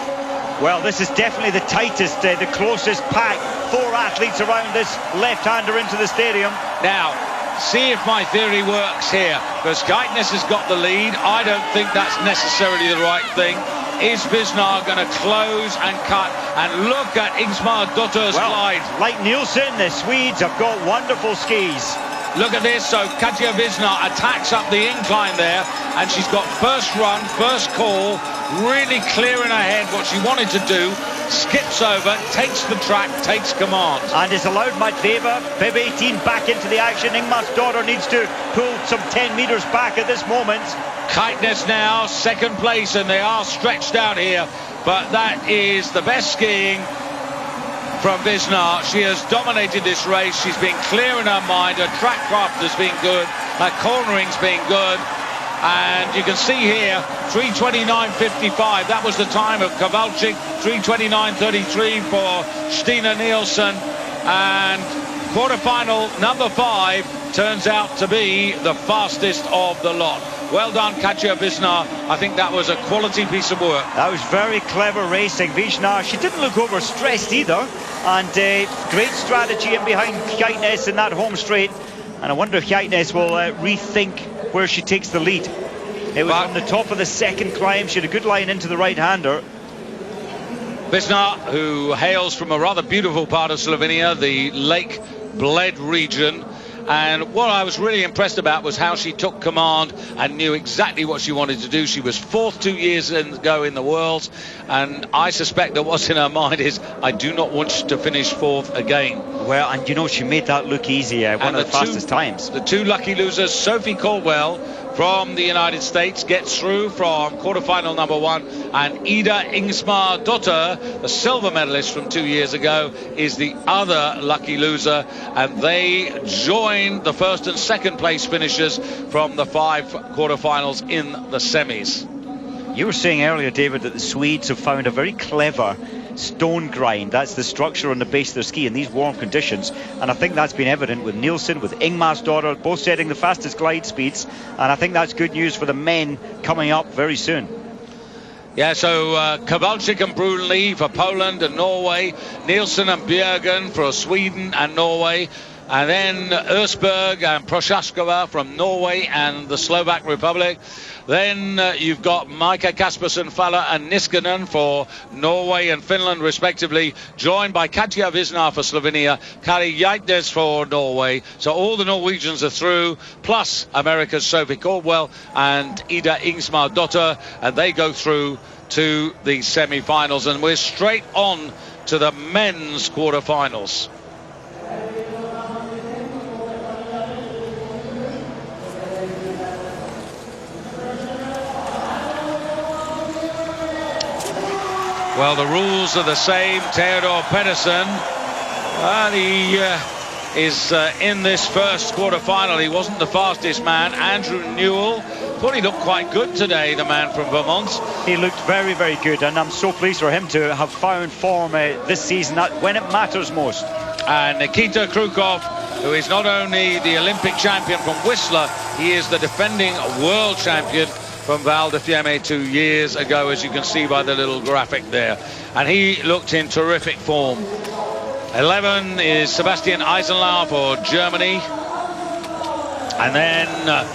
Well, this is definitely the tightest, the closest pack. 4 athletes around this left-hander into the stadium. Now, see if my theory works here, because Keitnes has got the lead. I don't think that's necessarily the right thing. Is Wisner going to close and cut? And look at Ingmar Dotter's glide. Like Nielsen, the Swedes have got wonderful skis. Look at this, so Katja Wisner attacks up the incline there, and she's got first run, first call, really clearing ahead what she wanted to do, skips over, takes the track, takes command. And it's allowed Matvieva, bib 18, back into the action. Ingmar's daughter needs to pull some 10 metres back at this moment. Keitnes now, 2nd place, and they are stretched out here, but that is the best skiing from Wisner. She has dominated this race. She's been clear in her mind. Her track craft has been good. Her cornering's been good. And you can see here, 3:29.55. That was the time of Kowalczyk. 3:29.33 for Stina Nielsen. And quarter-final number 5 turns out to be the fastest of the lot. Well done, Katja Wisner. I think that was a quality piece of work. That was very clever racing. Wisner, she didn't look overstressed either. And great strategy in behind Keitnes in that home straight. And I wonder if Keitnes will rethink where she takes the lead. It was on the top of the 2nd climb. She had a good line into the right-hander. Wisner, who hails from a rather beautiful part of Slovenia, the Lake Bled region. And what I was really impressed about was how she took command and knew exactly what she wanted to do. She was 4th 2 years ago in the Worlds, and I suspect that what's in her mind is, I do not want to finish 4th again. Well, and you know, she made that look easy, one of the fastest times. The 2 lucky losers, Sophie Caldwell from the United States gets through from quarterfinal number 1, and Ida Ingemarsdottir, the silver medalist from 2 years ago, is the other lucky loser, and they join the first and second place finishers from the 5 quarterfinals in the semis. You were saying earlier, David, that the Swedes have found a very clever stone grind. That's the structure on the base of their ski in these warm conditions, and I think that's been evident with Nielsen, with Ingemarsdottir, both setting the fastest glide speeds, and I think that's good news for the men coming up very soon. Yeah, so Kowalczyk and Brunli for Poland and Norway, Nielsen and Bjørgen for Sweden and Norway, and then Østberg and Prochaskova from Norway and the Slovak Republic. Then you've got Maika Kaspersen, Faller and Niskanen for Norway and Finland respectively, joined by Katja Wisnar for Slovenia, Kari Geitnes for Norway. So all the Norwegians are through, plus America's Sophie Caldwell and Ida Ingemarsdottir, and they go through to the semi-finals, and we're straight on to the men's quarter-finals. Well, the rules are the same. Theodor Pedersen, he is in this first quarter-final. He wasn't the fastest man. Andrew Newell, thought he looked quite good today, the man from Vermont. He looked very, very good, and I'm so pleased for him to have found form this season, that when it matters most. And Nikita Krukov, who is not only the Olympic champion from Whistler, he is the defending world champion from Val di Fiemme 2 years ago, as you can see by the little graphic there. And he looked in terrific form. 11 is Sebastian Eisenlau for Germany. And then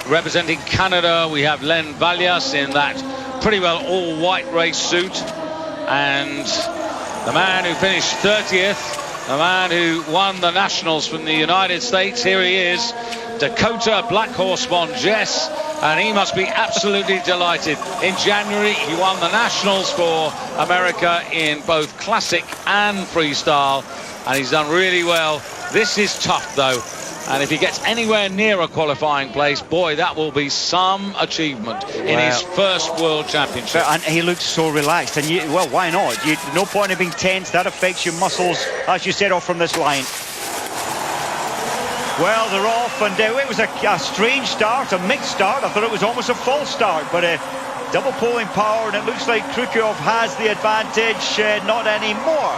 representing Canada, we have Len Valias in that pretty well all-white race suit. And the man who finished 30th, the man who won the Nationals from the United States, here he is, Dakota Black Horse Monges, and he must be absolutely delighted. In January, he won the Nationals for America in both classic and freestyle, and he's done really well. This is tough, though, and if he gets anywhere near a qualifying place, boy, that will be some achievement in his first World Championship. And he looks so relaxed, and well, why not? No point in being tense. That affects your muscles, as you said, off from this line. Well, they're off, and it was a strange start, a mixed start. I thought it was almost a false start, but double pulling power, and it looks like Krukov has the advantage. Not anymore.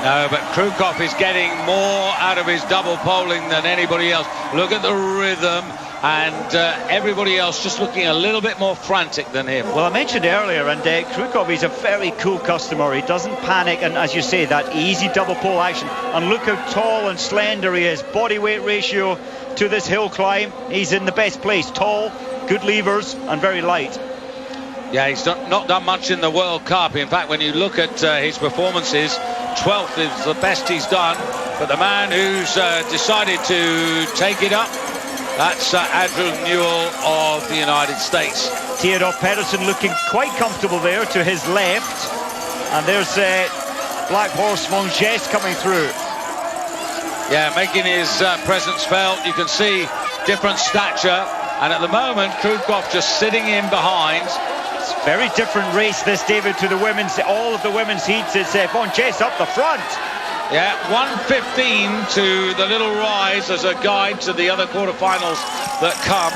No, but Krukov is getting more out of his double poling than anybody else. Look at the rhythm, and everybody else just looking a little bit more frantic than him. Well, I mentioned earlier, and Krukov is a very cool customer. He doesn't panic, and as you say, that easy double pole action. And look how tall and slender he is. Body weight ratio to this hill climb, he's in the best place. Tall, good levers, and very light. Yeah, he's not done much in the World Cup. In fact, when you look at his performances, 12th is the best he's done. But the man who's decided to take it up, that's Andrew Newell of the United States. Theodor Pedersen looking quite comfortable there to his left. And there's Black Horse Monges coming through. Yeah, making his presence felt. You can see different stature. And at the moment, Krukov just sitting in behind. It's a very different race, this, David, to the women's. All of the women's heats, it's Monges up the front. Yeah, 1:15 to the little rise as a guide to the other quarterfinals that come,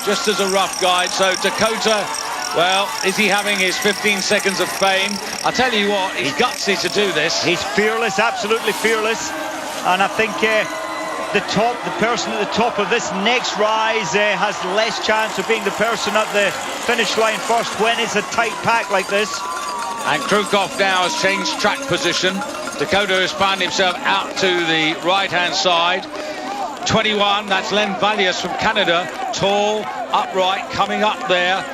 just as a rough guide. So Dakota, well, is he having his 15 seconds of fame? I'll tell you what, he's gutsy to do this. He's fearless, absolutely fearless. And I think the person at the top of this next rise has less chance of being the person at the finish line first when it's a tight pack like this. And Krukov now has changed track position. Dakota has found himself out to the right-hand side. 21, that's Len Valias from Canada. Tall, upright, coming up there.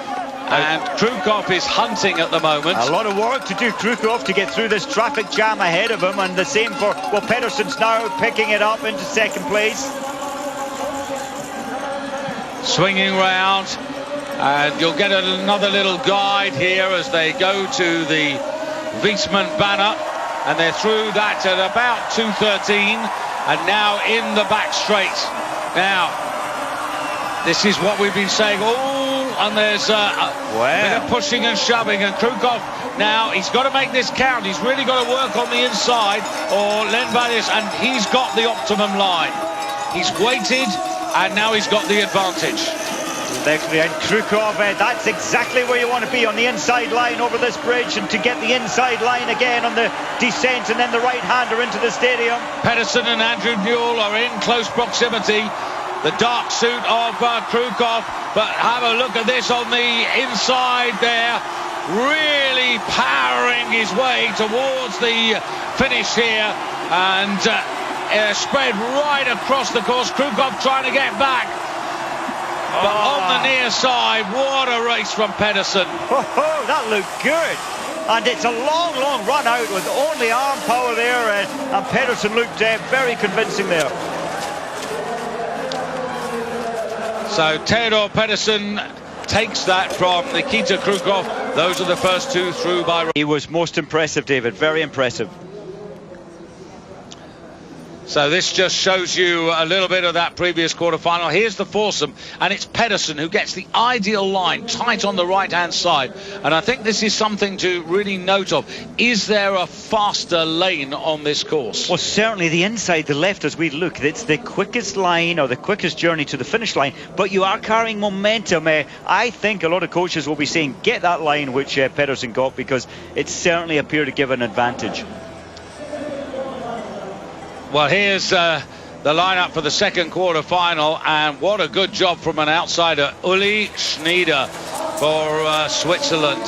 And Krukov is hunting at the moment. A lot of work to do, Krukov, to get through this traffic jam ahead of him. And the same for, well, Pedersen's now picking it up into second place. Swinging round. And you'll get another little guide here as they go to the Wiesmann banner. And they're through that at about 2:13, and now in the back straight. Now, This is what we've been saying. Oh, and there's a bit of pushing and shoving, and Krukov now, he's got to make this count. He's really got to work on the inside, or Len Vallis, and he's got the optimum line. He's waited, and now he's got the advantage. And Krukov, that's exactly where you want to be, on the inside line over this bridge, and to get the inside line again on the descent, and then the right-hander into the stadium. Pedersen and Andrew Newell are in close proximity. The dark suit of Krukov, but have a look at this on the inside there, really powering his way towards the finish here, and spread right across the course. Krukov trying to get back, but on the near side. What a race from Pedersen. Oh, that looked good. And it's a long, long run out with only arm power there, and Pedersen looked very convincing there. So Theodor Pedersen takes that from Nikita Krukov. Those are the first two through by... He was most impressive, David, very impressive. So this just shows you a little bit of that previous quarter-final. Here's the foursome, and it's Pedersen who gets the ideal line, tight on the right-hand side. And I think this is something to really note of. Is there a faster lane on this course? Well, certainly the inside, the left, as we look, it's the quickest line, or the quickest journey to the finish line, but you are carrying momentum. I think a lot of coaches will be saying, get that line which Pedersen got, because it certainly appeared to give an advantage. Well, here's the lineup for the second quarter-final, and what a good job from an outsider, Uli Schneider for Switzerland.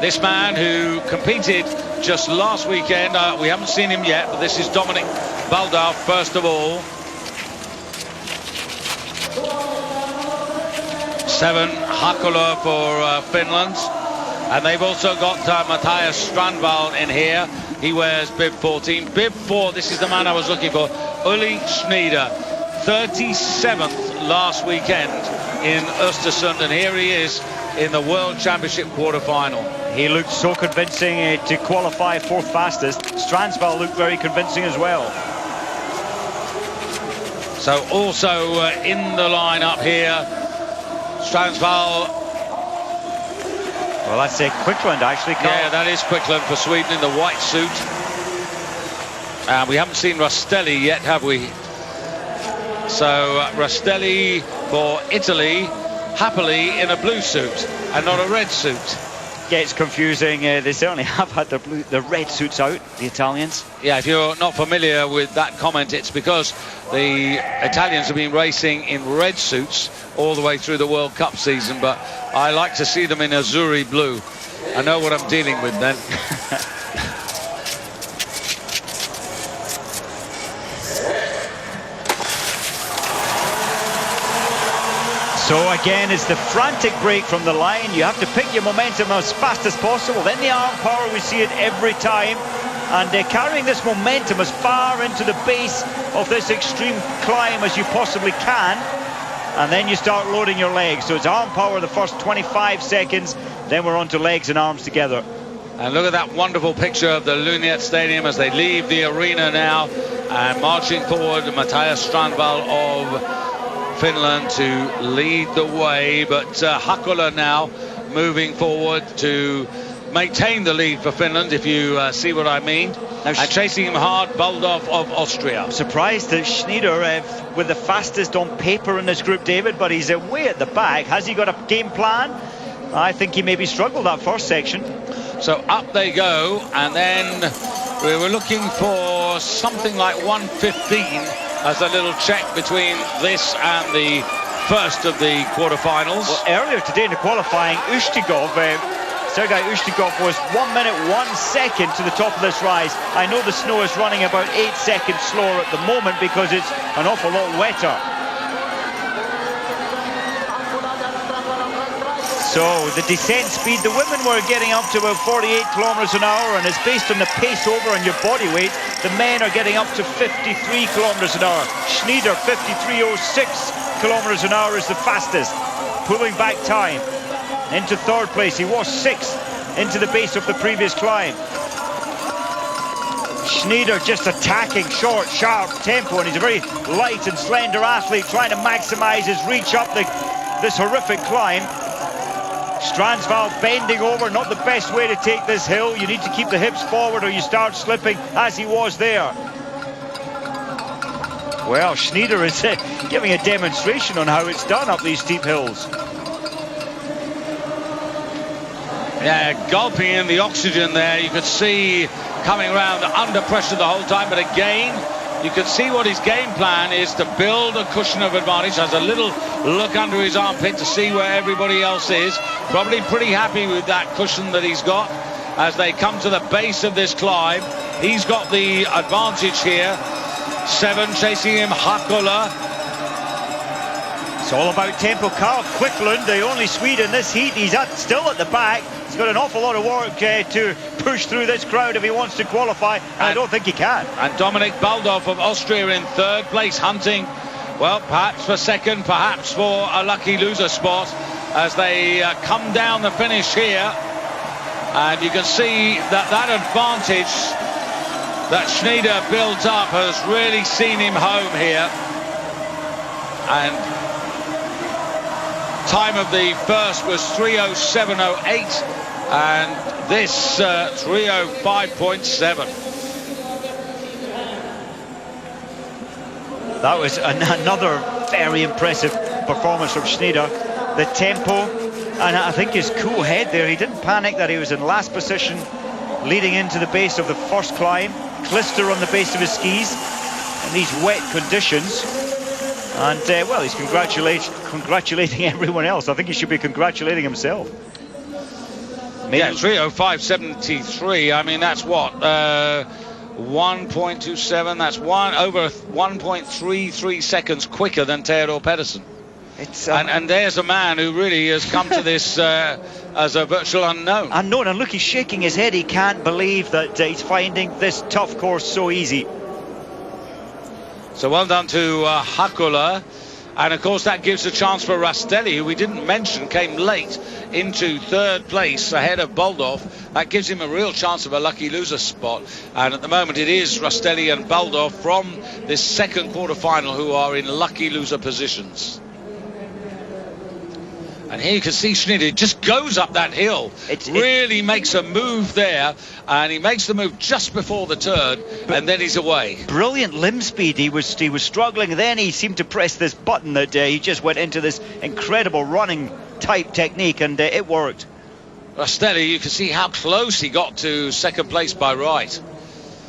This man who competed just last weekend, we haven't seen him yet, but this is Dominik Baldauf first of all. 7, Hakola for Finland, and they've also got Matthias Strandvall in here. He wears bib 14. Bib 4, this is the man I was looking for, Uli Schneider, 37th last weekend in Östersund, and here he is in the World Championship quarter-final. He looked so convincing to qualify fourth fastest. Strandvall looked very convincing as well. So also in the lineup here, Strandvall. Well, that's Quickland, actually, Carl. Yeah, that is Quickland for Sweden in the white suit. And we haven't seen Rastelli yet, have we? So Rastelli for Italy, happily in a blue suit and not a red suit. Gets confusing. They certainly have had the red suits out, the Italians. Yeah, if you're not familiar with that comment, it's because the Italians have been racing in red suits all the way through the World Cup season, but I like to see them in Azzurri blue. I know what I'm dealing with then. So again, it's the frantic break from the line. You have to pick your momentum as fast as possible. Then the arm power, we see it every time. And carrying this momentum as far into the base of this extreme climb as you possibly can. And then you start loading your legs. So it's arm power the first 25 seconds. Then we're on to legs and arms together. And look at that wonderful picture of the Luneat Stadium as they leave the arena now. And marching forward, Matthias Strandvall of Finland to lead the way, but Hakola now moving forward to maintain the lead for Finland, if you see what I mean. Now, and chasing him hard, Baldauf of Austria. I'm surprised that Schneider with the fastest on paper in this group, David, but he's way at the back. Has he got a game plan? I think he maybe struggled that first section. So up they go, and then we were looking for something like 1:15 as a little check between this and the first of the quarterfinals. Well, earlier today in the qualifying, Sergei Ushtigov was 1 minute 1 second to the top of this rise. I know the snow is running about 8 seconds slower at the moment because it's an awful lot wetter. So the descent speed, the women were getting up to about 48 kilometers an hour, and it's based on the pace over and your body weight. The men are getting up to 53 kilometers an hour. Schneider, 53.06 kilometers an hour is the fastest, pulling back time. Into third place, he was 6th into the base of the previous climb. Schneider just attacking short, sharp tempo, and he's a very light and slender athlete trying to maximise his reach up this horrific climb. Stransval bending over, not the best way to take this hill. You need to keep the hips forward or you start slipping, as he was there. Well, Schneider is giving a demonstration on how it's done up these steep hills. Yeah, gulping in the oxygen there. You could see coming around under pressure the whole time, but again, you can see what his game plan is, to build a cushion of advantage. Has a little look under his armpit to see where everybody else is. Probably pretty happy with that cushion that he's got as they come to the base of this climb. He's got the advantage here. 7 chasing him, Hakola. It's all about tempo. Carl Quicklund, the only Swede in this heat, he's still at the back. He's got an awful lot of work to push through this crowd if he wants to qualify, and I don't think he can. And Dominik Baldorf of Austria in third place, hunting, well, perhaps for second, perhaps for a lucky loser spot as they come down the finish here. And you can see that advantage that Schneider built up has really seen him home here. And time of the first was 3:07:08, and this 3:05.7. That was another very impressive performance from Schneider. The tempo, and I think his cool head there. He didn't panic that he was in last position leading into the base of the first climb. Clister on the base of his skis in these wet conditions. And, well, he's congratulating everyone else. I think he should be congratulating himself. Maybe. Yeah, 3:05.73. I mean, that's what? 1.27. That's over 1.33 seconds quicker than Theodor Pedersen. And there's a man who really has come to this as a virtual unknown. And look, he's shaking his head. He can't believe that he's finding this tough course so easy. So well done to Hakola. And of course that gives a chance for Rastelli, who we didn't mention came late into third place ahead of Baldorf. That gives him a real chance of a lucky loser spot. And at the moment it is Rastelli and Baldorf from this second quarter-final who are in lucky loser positions. And here you can see Schneider just goes up that hill. It really makes a move there, and he makes the move just before the turn, and then he's away. Brilliant limb speed. He was struggling, then he seemed to press this button that he just went into this incredible running type technique, and it worked. Rastelli, you can see how close he got to second place by right.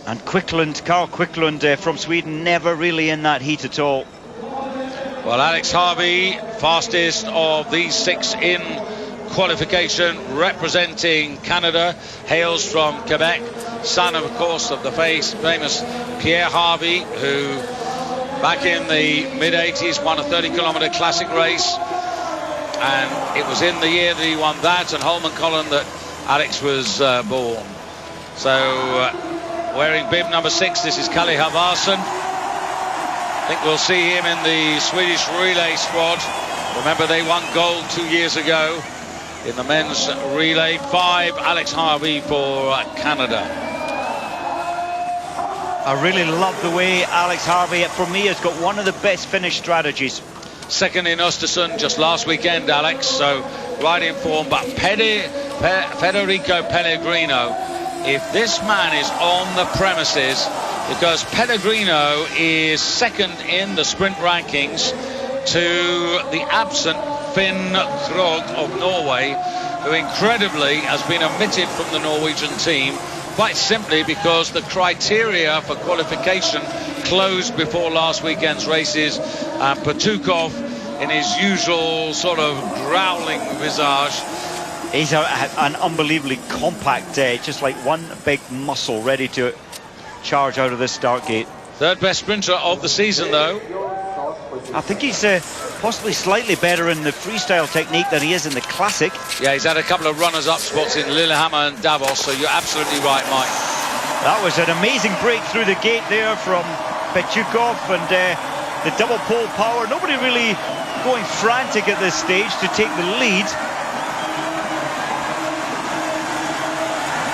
And Quicklund, Carl Quicklund from Sweden, never really in that heat at all. Well, Alex Harvey, fastest of these 6 in qualification, representing Canada, hails from Quebec, son, of course, of the famous Pierre Harvey, who back in the mid-80s won a 30-kilometre classic race. And it was in the year that he won that and Holmenkollen that Alex was born. So, wearing bib number 6, this is Kalle Halvarsson. I think we'll see him in the Swedish relay squad. Remember, they won gold 2 years ago in the men's relay. 5, Alex Harvey for Canada. I really love the way Alex Harvey, for me, has got one of the best finish strategies. Second in Östersund just last weekend, Alex, so right in form. But Federico Pellegrino, if this man is on the premises, because Pellegrino is second in the sprint rankings to the absent Finn Krogh of Norway, who incredibly has been omitted from the Norwegian team, quite simply because the criteria for qualification closed before last weekend's races. Patukov, in his usual sort of growling visage. He's an unbelievably compact, just like one big muscle ready to charge out of this start gate. Third best sprinter of the season, though. I think he's possibly slightly better in the freestyle technique than he is in the classic. Yeah, he's had a couple of runners-up spots in Lillehammer and Davos, so you're absolutely right, Mike. That was an amazing break through the gate there from Patukov, and the double pole power. Nobody really going frantic at this stage to take the lead.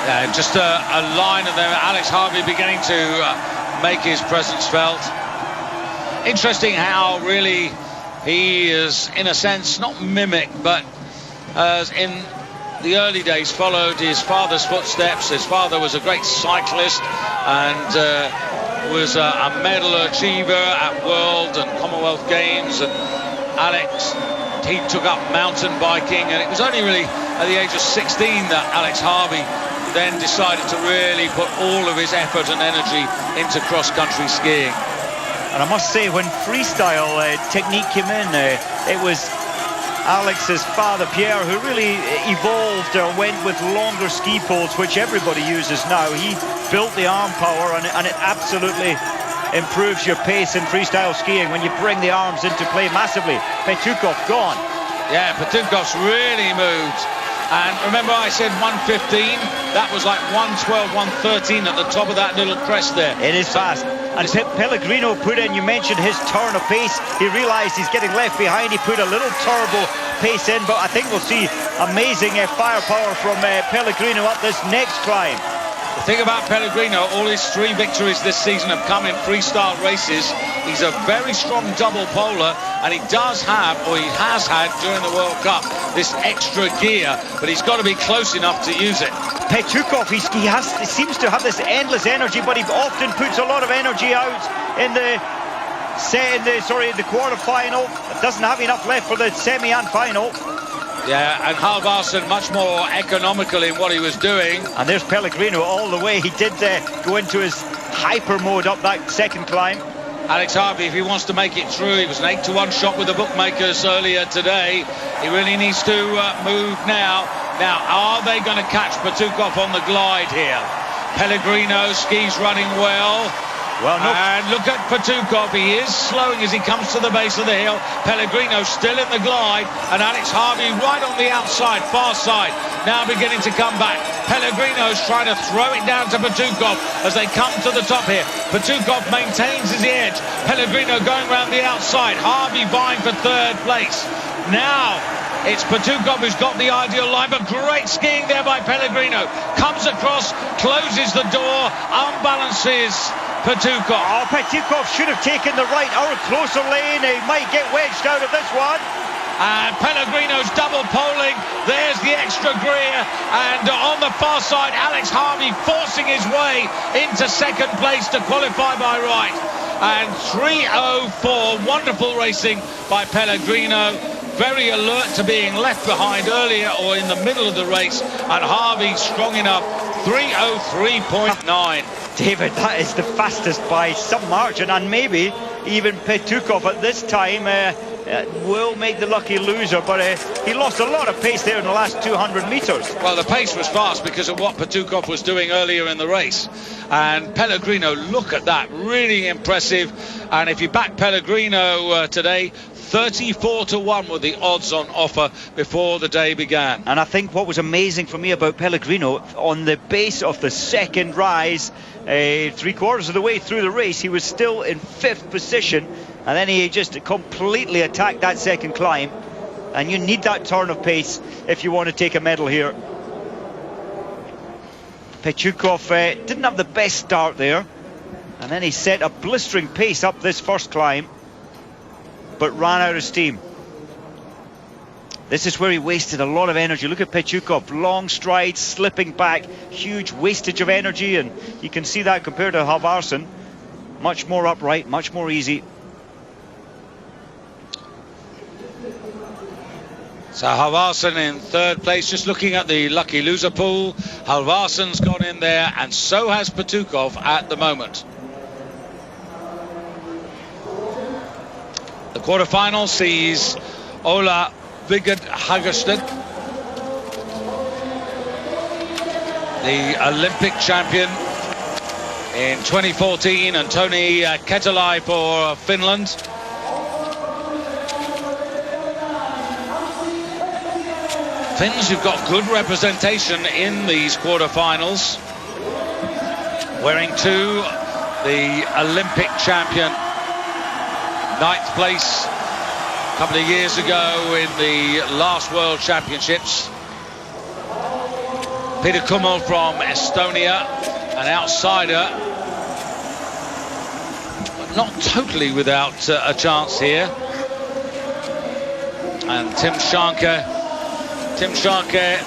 Yeah, Yeah, just a line, and then Alex Harvey beginning to make his presence felt. Interesting how really he is, in a sense, not mimic, but in the early days followed his father's footsteps. His father was a great cyclist and was a medal achiever at World and Commonwealth Games, and Alex, he took up mountain biking, and it was only really at the age of 16 that Alex Harvey then decided to really put all of his effort and energy into cross-country skiing. And I must say, when freestyle technique came in, it was Alex's father, Pierre, who really evolved or went with longer ski poles, which everybody uses now. He built the arm power, and it absolutely improves your pace in freestyle skiing when you bring the arms into play massively. Petukov gone. Yeah, Petukov's really moved. And remember I said 115? That was like 112, 113 at the top of that little crest there. It is fast. And Pellegrino put in, you mentioned his turn of pace. He realised he's getting left behind. He put a little turbo pace in, but I think we'll see amazing firepower from Pellegrino up this next climb. The thing about Pellegrino, all his 3 victories this season have come in freestyle races. He's a very strong double polar, and he does have, or he has had during the World Cup, this extra gear, but he's got to be close enough to use it. Petukov, he seems to have this endless energy, but he often puts a lot of energy out in the quarter-final. Doesn't have enough left for the semi and final. Yeah, and Halvarsson much more economical in what he was doing. And there's Pellegrino all the way. He did go into his hyper mode up that second climb. Alex Harvey, if he wants to make it through, he was an 8-1 shot with the bookmakers earlier today. He really needs to move now. Now, are they going to catch Petukov on the glide here? Pellegrino, skis running well. Well, no. And look at Petukov, he is slowing as he comes to the base of the hill. Pellegrino still in the glide, and Alex Harvey right on the outside, far side, now beginning to come back. Pellegrino's trying to throw it down to Petukov as they come to the top here. Petukov maintains his edge. Pellegrino going round the outside. Harvey vying for 3rd place. Now it's Petukov who's got the ideal line, but great skiing there by Pellegrino. Comes across, closes the door, unbalances Petukov. Oh, Petukov should have taken the right or closer lane. He might get wedged out of this one. And Pellegrino's double poling. There's the extra gear. And on the far side, Alex Harvey forcing his way into 2nd place to qualify by right. And 3:04, wonderful racing by Pellegrino. Very alert to being left behind earlier or in the middle of the race. And Harvey strong enough, 3:03.9. David, that is the fastest by some margin, and maybe even Petukov at this time will make the lucky loser, but he lost a lot of pace there in the last 200 metres. Well, the pace was fast because of what Petukov was doing earlier in the race. And Pellegrino, look at that, really impressive. And if you back Pellegrino today, 34-1 were the odds on offer before the day began. And I think what was amazing for me about Pellegrino, on the base of the second rise, 3/4 of the way through the race, he was still in 5th position, and then he just completely attacked that second climb. And you need that turn of pace if you want to take a medal here. Petukov didn't have the best start there, and then he set a blistering pace up this first climb, but ran out of steam. This is where he wasted a lot of energy. Look at Petukov, long strides, slipping back, huge wastage of energy, and you can see that compared to Halvarsson. Much more upright, much more easy. So Halvarsson in 3rd place, just looking at the lucky loser pool. Halvarsson's gone in there, and so has Petukov at the moment. The quarterfinal sees Ola Vigard Hagestad, the Olympic champion in 2014, and Toni Ketalai for Finland. Finns who've got good representation in these quarterfinals, wearing 2, the Olympic champion, 9th place a couple of years ago in the last World Championships. Peter Kummel from Estonia, an outsider, but not totally without a chance here. And Tim Schanke,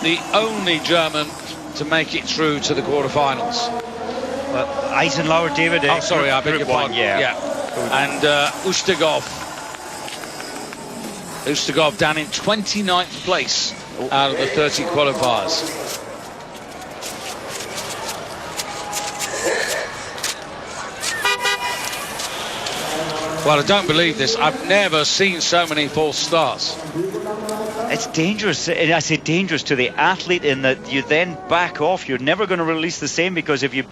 the only German to make it through to the quarterfinals. Eisenlower, David. Oh, sorry, I beg your pardon. Yeah. And Ustigov down in 29th place out of the 30 qualifiers. Well, I don't believe this. I've never seen so many false starts. It's dangerous. And I say dangerous to the athlete in that you then back off. You're never going to release the same, because if you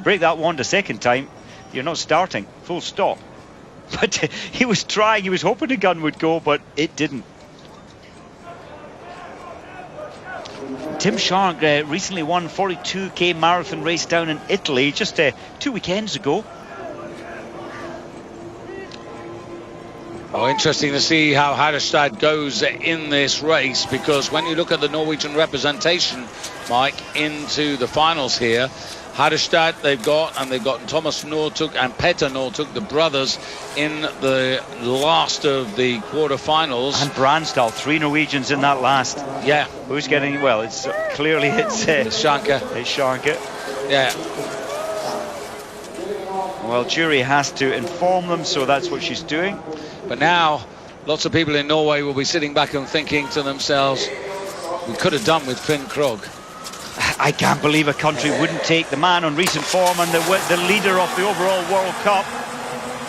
break that wand a second time, you're not starting. Full stop. But he was trying. He was hoping the gun would go, but it didn't. Tim Schanke recently won 42k marathon race down in Italy just 2 weekends ago. Oh, interesting to see how Harstad goes in this race, because when you look at the Norwegian representation, Mike, into the finals here, Harstad they've got Thomas Northug and Petter Northug, the brothers, in the last of the quarterfinals. And Bransdal, 3 Norwegians in that last. Yeah. Who's getting, well, it's clearly it's Schanke. It's Schanke. Yeah. Well, Jury has to inform them, so that's what she's doing. But now, lots of people in Norway will be sitting back and thinking to themselves, we could have done with Finn Krogh. I can't believe a country wouldn't take the man on recent form and the leader of the overall World Cup.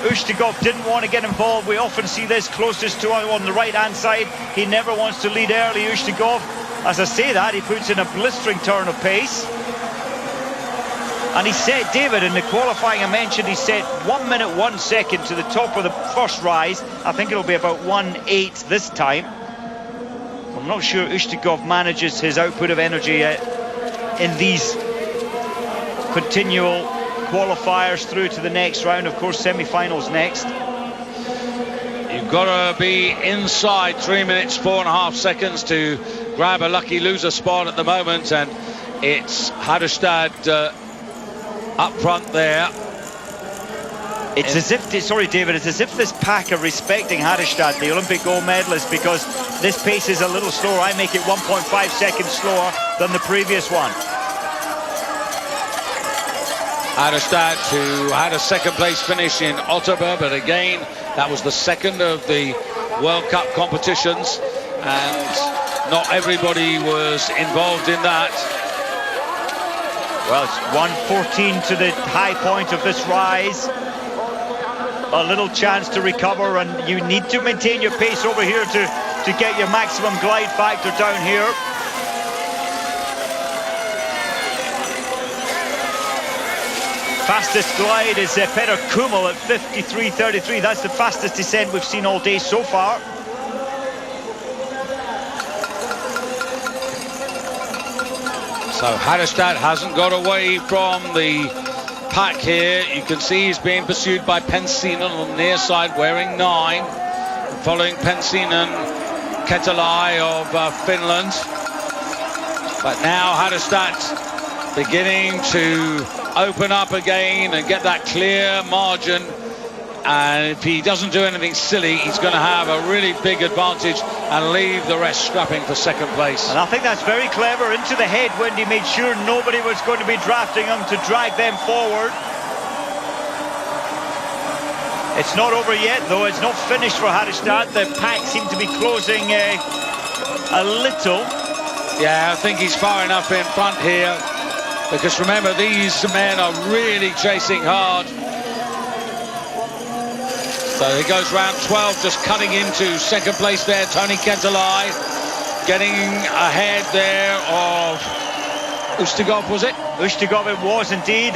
Ustigov didn't want to get involved. We often see this closest to him on the right-hand side. He never wants to lead early, Ustigov. As I say that, he puts in a blistering turn of pace. And he set, David, in the qualifying I mentioned, he set 1 minute 1 second to the top of the first rise. I think it'll be about 1:08 this time. I'm not sure Ustigov manages his output of energy in these continual qualifiers through to the next round. Of course, semi-finals next. You've got to be inside 3 minutes 4.5 seconds to grab a lucky loser spot at the moment, and it's Harstad up front there. It's as if, sorry David, it's as if this pack are respecting Harstad, the Olympic gold medalist, because this pace is a little slower. I make it 1.5 seconds slower than the previous one. Harstad, who had a second place finish in Ottawa, but again, that was the second of the World Cup competitions, and not everybody was involved in that. Well, it's 1:14 to the high point of this rise. A little chance to recover, and you need to maintain your pace over here to get your maximum glide factor down here. Fastest glide is Petter Kummel at 53.33. That's the fastest descent we've seen all day so far. So Harstad hasn't got away from the pack here. You can see he's being pursued by Pensinen on the near side, wearing 9. Following Pensinen, Ketalai of Finland. But now Harstad beginning to open up again and get that clear margin. And if he doesn't do anything silly, he's going to have a really big advantage and leave the rest scrapping for second place. And I think that's very clever. Into the head when he made sure nobody was going to be drafting him to drag them forward. It's not over yet, though. It's not finished for Harstad. The pack seem to be closing a little. Yeah, I think he's far enough in front here, because remember, these men are really chasing hard. So he goes round 12, just cutting into second place there. Tony Ketalai getting ahead there of Ustigov, was it? Ustigov it was indeed.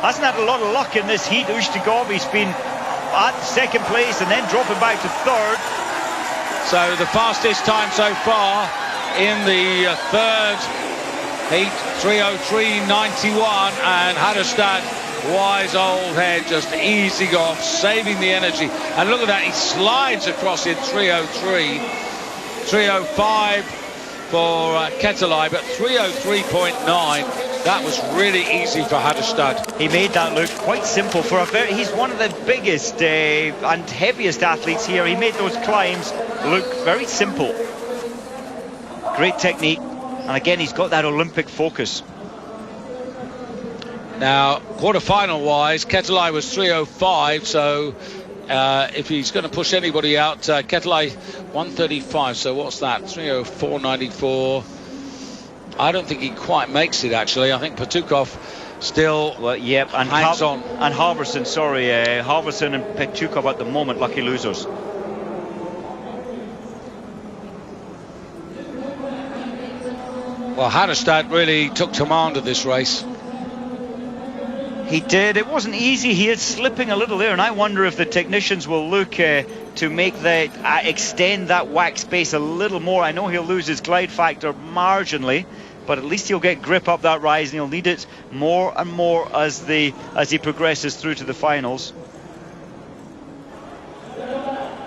Hasn't had a lot of luck in this heat, Ustigov. He's been at second place and then dropping back to third. So the fastest time so far in the third heat, 3:03.91, and Harstad, wise old head, just easing off, saving the energy. And look at that, he slides across in 3:03. 3:05 for Ketelai, but 3:03.9. That was really easy for Hadestad. He made that look quite simple for he's one of the biggest and heaviest athletes here. He made those climbs look very simple. Great technique, and again he's got that Olympic focus. Now, quarter-final wise, Ketelai was 3:05, so if he's going to push anybody out, Ketelai 1:35, so what's that? 3:04.94. I don't think he quite makes it, actually. I think Petukov still and hangs on. And Halvorsen, Halvorsen and Petukov at the moment, lucky losers. Well, Hadestad really took command of this race. He did. It wasn't easy. He is slipping a little there, and I wonder if the technicians will look to make extend that wax space a little more. I know he'll lose his glide factor marginally, but at least he'll get grip up that rise, and he'll need it more and more as he progresses through to the finals.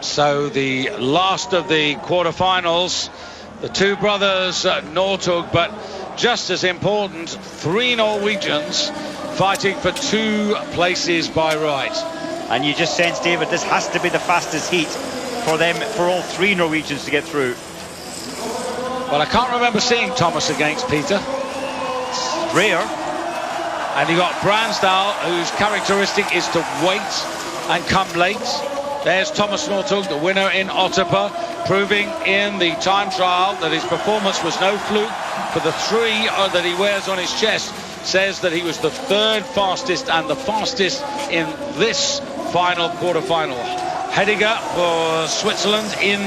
So the last of the quarterfinals, the two brothers Northug, but just as important, three Norwegians fighting for 2 places by right. And you just sense, David, this has to be the fastest heat for them, for all 3 Norwegians to get through. Well, I can't remember seeing Thomas against Peter. Rare. And you got Bransdal, whose characteristic is to wait and come late. There's Thomas Northug, the winner in Otterpa, proving in the time trial that his performance was no fluke. For the 3 that he wears on his chest, says that he was the 3rd fastest and the fastest in this final quarter-final. Hediger for Switzerland in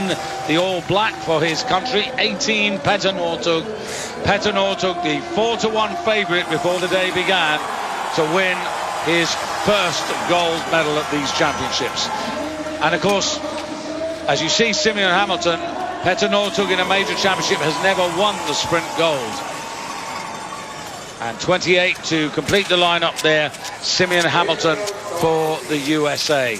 the all-black for his country, 18, Petter Northug. Petter Northug, the 4-1 favourite before the day began to win his first gold medal at these championships. And of course, as you see Simeon Hamilton, Petter Northug in a major championship has never won the sprint gold. And 28 to complete the lineup there, Simeon Hamilton for the USA.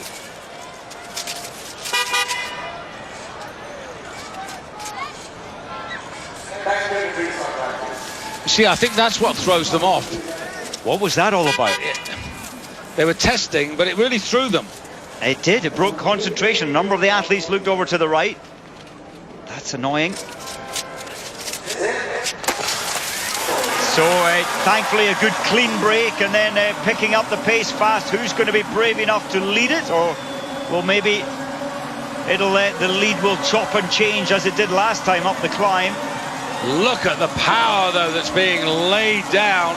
You see, I think that's what throws them off. What was that all about? They were testing, but it really threw them. It did. It broke concentration. A number of the athletes looked over to the right. That's annoying. So thankfully a good clean break, and then picking up the pace fast. Who's going to be brave enough to lead it? Or well, maybe the lead will chop and change as it did last time up the climb. Look at the power though that's being laid down,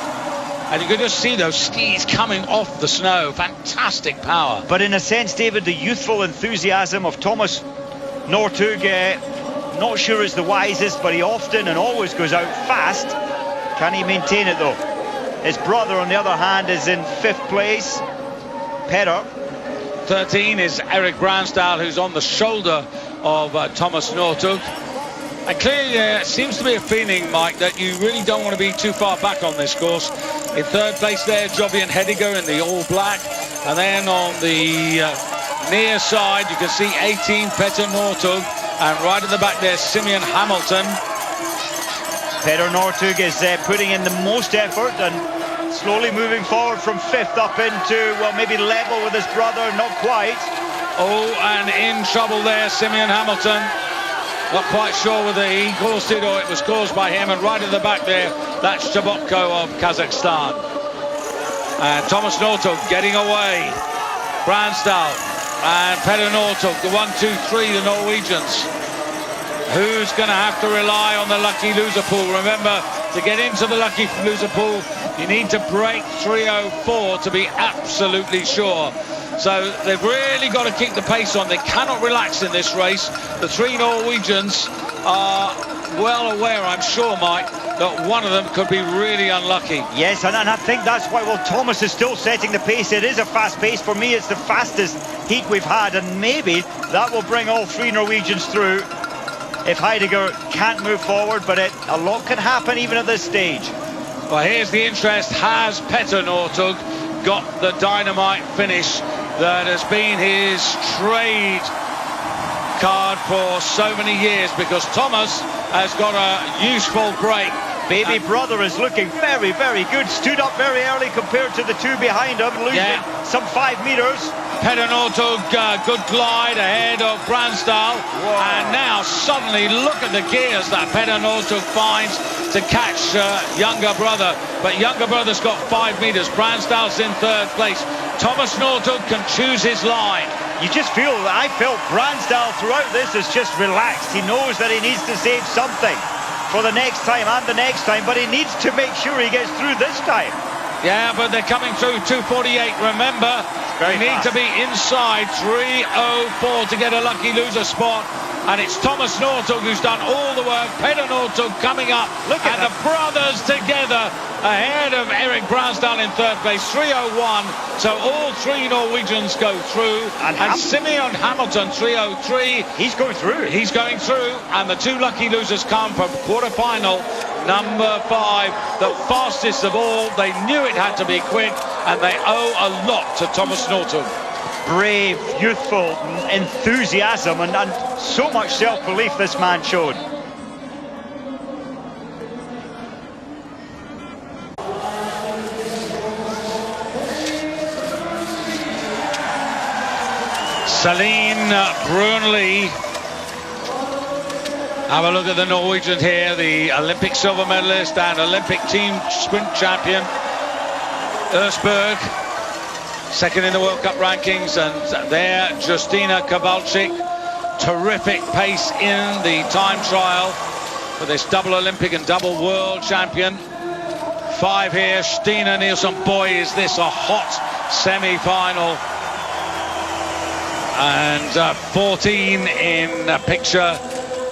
and you can just see those skis coming off the snow. Fantastic power. But in a sense, David, the youthful enthusiasm of Thomas Northug, not sure is the wisest, but he often and always goes out fast. Can he maintain it though? His brother, on the other hand, is in 5th place. Petter. 13 is Eric Bransdal, who's on the shoulder of Thomas Northug. And clearly there seems to be a feeling, Mike, that you really don't want to be too far back on this course. In 3rd place there, Jovian Hediger in the all-black. And then on the near side, you can see 18, Petter Northug. And right at the back there, Simeon Hamilton. Petter Northug is putting in the most effort and slowly moving forward from 5th up into, well, maybe level with his brother, not quite. Oh, and in trouble there, Simeon Hamilton. Not quite sure whether he caused it or it was caused by him. And right at the back there, that's Chabotko of Kazakhstan. And Thomas Northug getting away. Bransdal and Petter Northug, the 1, 2, 3, the Norwegians. Who's going to have to rely on the lucky loser pool? Remember, to get into the lucky loser pool, you need to break 3:04 to be absolutely sure. So they've really got to keep the pace on. They cannot relax in this race. The 3 Norwegians are well aware, I'm sure, Mike, that one of them could be really unlucky. Yes, and I think that's why, well, Thomas is still setting the pace. It is a fast pace. For me, it's the fastest heat we've had, and maybe that will bring all 3 Norwegians through if Heidegger can't move forward, but a lot can happen even at this stage. Well, here's the interest. Has Petter Northug got the dynamite finish that has been his trade card for so many years? Because Thomas has got a useful break. Baby brother is looking very, very good. Stood up very early compared to the two behind him, losing some 5 meters. Pedro Northug, good glide ahead of Bransdal. And now suddenly look at the gears that Pedro Northug finds to catch younger brother. But younger brother's got 5 meters. Bransdal's in third place. Thomas Northug can choose his line. You just feel, I felt Bransdal throughout this is just relaxed. He knows that he needs to save something for the next time and the next time, but he needs to make sure he gets through this time. Yeah, but they're coming through 2:48. Remember, we need to be inside 3:04 to get a lucky loser spot. And it's Thomas Northug who's done all the work. Pedro Northug coming up. Look at the brothers together ahead of Eric Bransdal in third place, 3:01. So all three Norwegians go through. And Simeon Hamilton, 3:03. He's going through. He's going through. And the two lucky losers come from quarter-final. Number 5, the fastest of all. They knew it had to be quick, and they owe a lot to Thomas Northug. Brave, youthful enthusiasm and so much self-belief this man showed. Celine Brunli. Have a look at the Norwegian here, the Olympic silver medalist and Olympic team sprint champion. Østberg, second in the World Cup rankings, and there Justyna Kowalczyk, terrific pace in the time trial for this double Olympic and double world champion. 5 here, Stina Nielsen. Boy, is this a hot semi-final. And 14 in picture,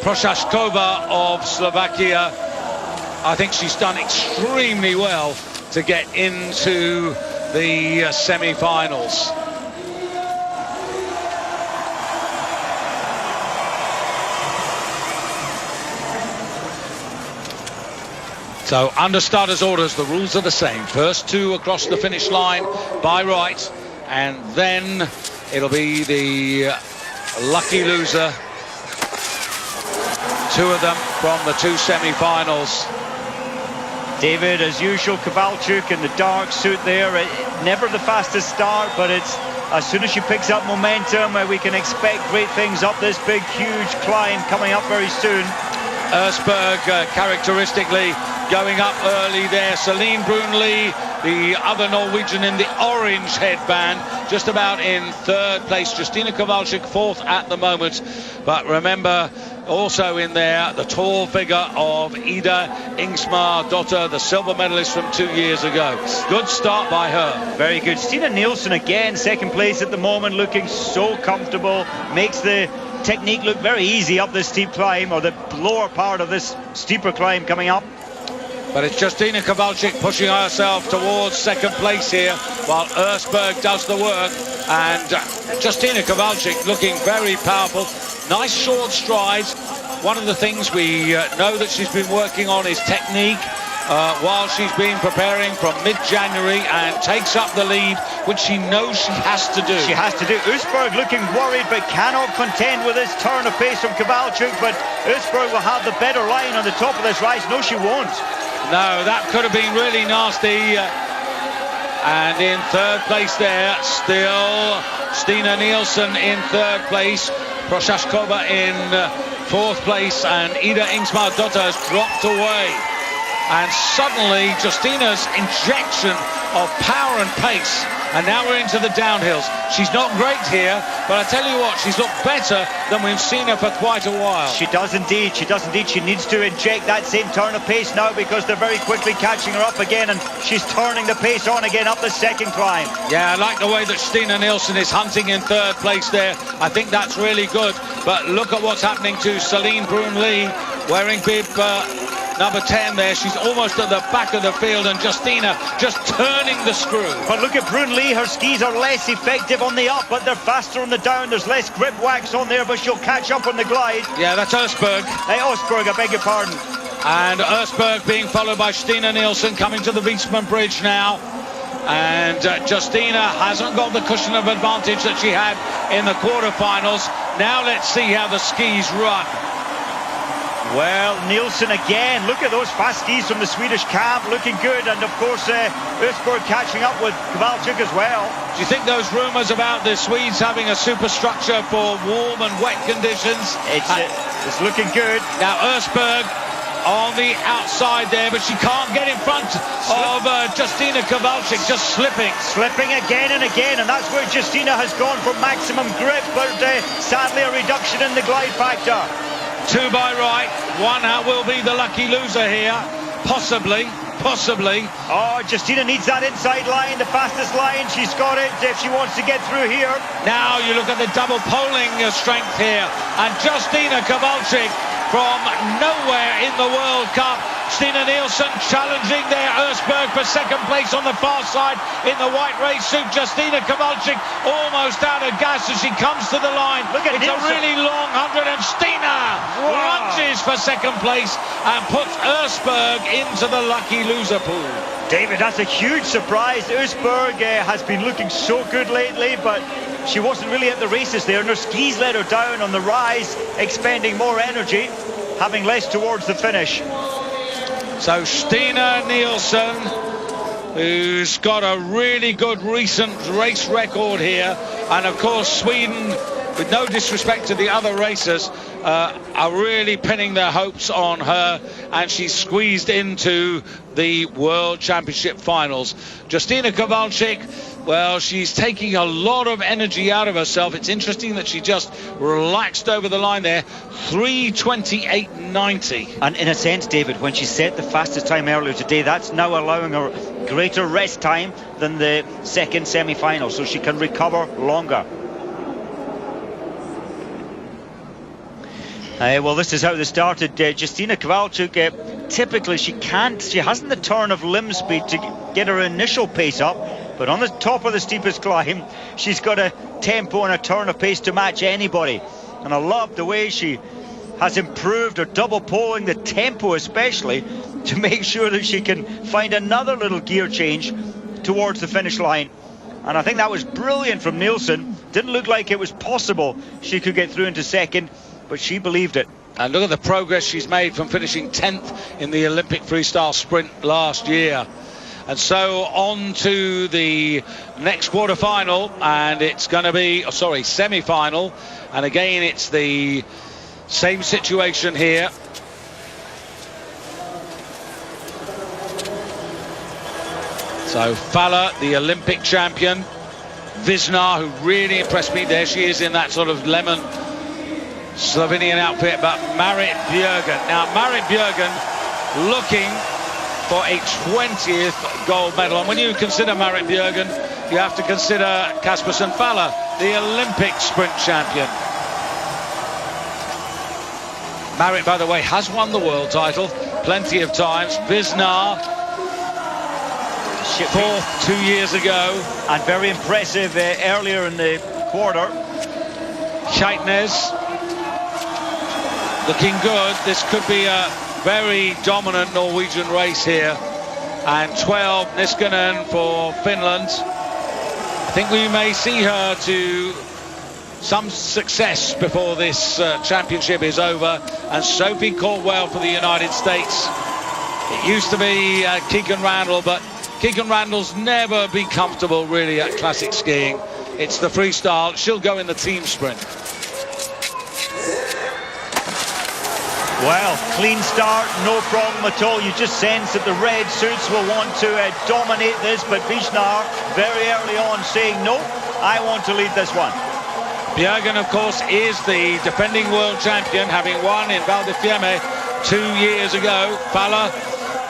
Prochaskova of Slovakia. I think she's done extremely well to get into the semi-finals. So under starters orders, the rules are the same. First 2 across the finish line by right, and then it'll be the lucky loser. 2 of them from the 2 semi-finals. David, as usual, Kowalczyk in the dark suit there. Never the fastest start, but it's as soon as she picks up momentum, we can expect great things up this big, huge climb coming up very soon. Østberg characteristically going up early there. Celine Brunli, the other Norwegian in the orange headband, just about in third place. Justyna Kowalczyk 4th at the moment. But remember, also in there, the tall figure of Ida Ingsmarsdottir, the silver medalist from 2 years ago. Good start by her. Very good. Stina Nielsen again, second place at the moment, looking so comfortable. Makes the technique look very easy up this steep climb, or the lower part of this steeper climb coming up. But it's Justyna Kowalczyk pushing herself towards second place here, while Østberg does the work. And Justyna Kowalczyk looking very powerful. Nice short strides. One of the things we know that she's been working on is technique while she's been preparing from mid-January, and takes up the lead, which she knows she has to do. She has to do. Østberg looking worried but cannot contend with this turn of pace from Kowalczyk, but Østberg will have the better line on the top of this rise. No, she won't. No, that could have been really nasty. And in third place there, still Stina Nielsen in third place. Prochaskova in 4th place, and Ida Ingsmarsdottir has dropped away. And suddenly Justyna's injection of power and pace, and now we're into the downhills. She's not great here, but I tell you what, she's looked better than we've seen her for quite a while. She does indeed, she does indeed. She needs to inject that same turn of pace now, because they're very quickly catching her up again, and she's turning the pace on again up the second climb. Yeah, I like the way that Stina Nielsen is hunting in third place there. I think that's really good. But look at what's happening to Celine Brunli, wearing bib number 10 there. She's almost at the back of the field, and Justyna just turning the screw. But look at Brunli, her skis are less effective on the up, but they're faster on the down. There's less grip wax on there, but she'll catch up on the glide. Yeah, that's Østberg. Hey, Østberg, I beg your pardon. And Østberg being followed by Stina Nielsen, coming to the Wiesmann Bridge now. And Justyna hasn't got the cushion of advantage that she had in the quarterfinals. Now let's see how the skis run. Well, Nielsen again. Look at those fast skis from the Swedish camp, looking good. And of course, Östberg catching up with Kowalczyk as well. Do you think those rumours about the Swedes having a superstructure for warm and wet conditions? It's looking good. Now Östberg on the outside there, but she can't get in front of Justyna Kowalczyk, just slipping. Slipping again and again, and that's where Justyna has gone for maximum grip, but sadly a reduction in the glide factor. 2 by right, 1 will be the lucky loser here, possibly. Oh, Justyna needs that inside line, the fastest line. She's got it if she wants to get through here. Now you look at the double poling strength here, and Justyna Kowalczyk from nowhere in the World Cup. Stina Nielsen challenging there Östberg for second place on the far side in the white race suit. Justyna Kowalczyk almost out of gas as she comes to the line. Look at it's Nielsen. A really long 100, and Stina lunges for second place and puts Östberg into the lucky loser pool. David, that's a huge surprise. Östberg has been looking so good lately, but she wasn't really at the races there, and her skis let her down on the rise, expending more energy, having less towards the finish. So Stina Nielsen, who's got a really good recent race record here, and of course Sweden, with no disrespect to the other racers, are really pinning their hopes on her, and she's squeezed into the World Championship finals. Justyna Kowalczyk, well, she's taking a lot of energy out of herself. It's interesting that she just relaxed over the line there. 3:28.90. And in a sense, David, when she set the fastest time earlier today, that's now allowing her greater rest time than the second semi-final, so she can recover longer. Well, this is how they started. Justyna Kowalczyk, typically she hasn't the turn of limb speed to get her initial pace up, but on the top of the steepest climb, she's got a tempo and a turn of pace to match anybody. And I love the way she has improved her double poling, the tempo especially, to make sure that she can find another little gear change towards the finish line. And I think that was brilliant from Nielsen. Didn't look like it was possible she could get through into second, but she believed it. And look at the progress she's made from finishing 10th in the Olympic freestyle sprint last year. And so on to the next quarter-final, and it's going to be, semi-final. And again, it's the same situation here. So Falla, the Olympic champion. Wisnar, who really impressed me. There she is in that sort of lemon Slovenian outfit, but Marit Bjørgen. Now Marit Bjørgen looking for a 20th gold medal, and when you consider Marit Bjørgen, you have to consider Kaspersen Falla, the Olympic sprint champion. Marit, by the way, has won the world title plenty of times. Wisnar, fourth 2 years ago, and very impressive earlier in the quarter. Scheitnes looking good. This could be a very dominant Norwegian race here. And 12, Niskanen for Finland. I think we may see her to some success before this championship is over. And Sophie Caldwell for the United States. It used to be Keegan Randall, but Keegan Randall's never been comfortable really at classic skiing. It's the freestyle. She'll go in the team sprint. Well, clean start, no problem at all. You just sense that the red suits will want to dominate this, but Wisnar very early on saying, no, I want to lead this one. Bjørgen, of course, is the defending world champion, having won in Val di Fiemme 2 years ago. Falla,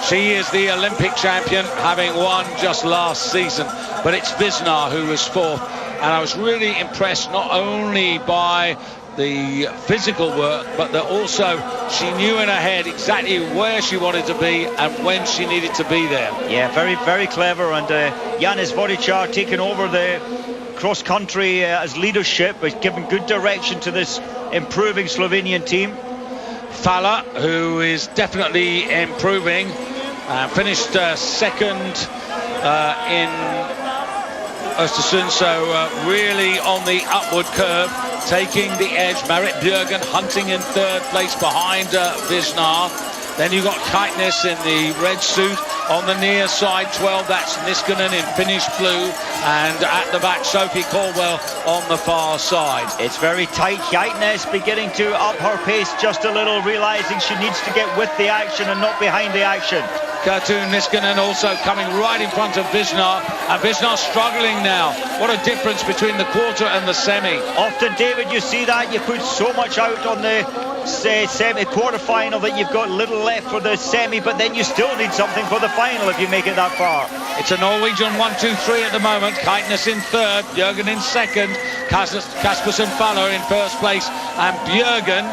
she is the Olympic champion, having won just last season. But it's Wisnar who was fourth, and I was really impressed not only by the physical work, but that also she knew in her head exactly where she wanted to be and when she needed to be there. Yeah, very, very clever. And Janez Vodičar taking over the cross-country as leadership, but giving good direction to this improving Slovenian team. Falla, who is definitely improving, finished second in Östersund, so really on the upward curve, taking the edge. Marit Bjørgen hunting in third place behind Visnar. Then you've got Keitnes in the red suit. On the near side, 12, that's Niskanen in Finnish blue. And at the back, Sophie Caldwell on the far side. It's very tight. Keitnes beginning to up her pace just a little, realising she needs to get with the action and not behind the action. Kerttu Niskanen also coming right in front of Visnar, and Visnar struggling now. What a difference between the quarter and the semi. Often, David, you see that you put so much out on the semi quarter-final that you've got little left for the semi, but then you still need something for the final if you make it that far. It's a Norwegian 1-2-3 at the moment. Keitnes in third, Bjørgen in second, Kaspersen Faller in first place, and Bjørgen,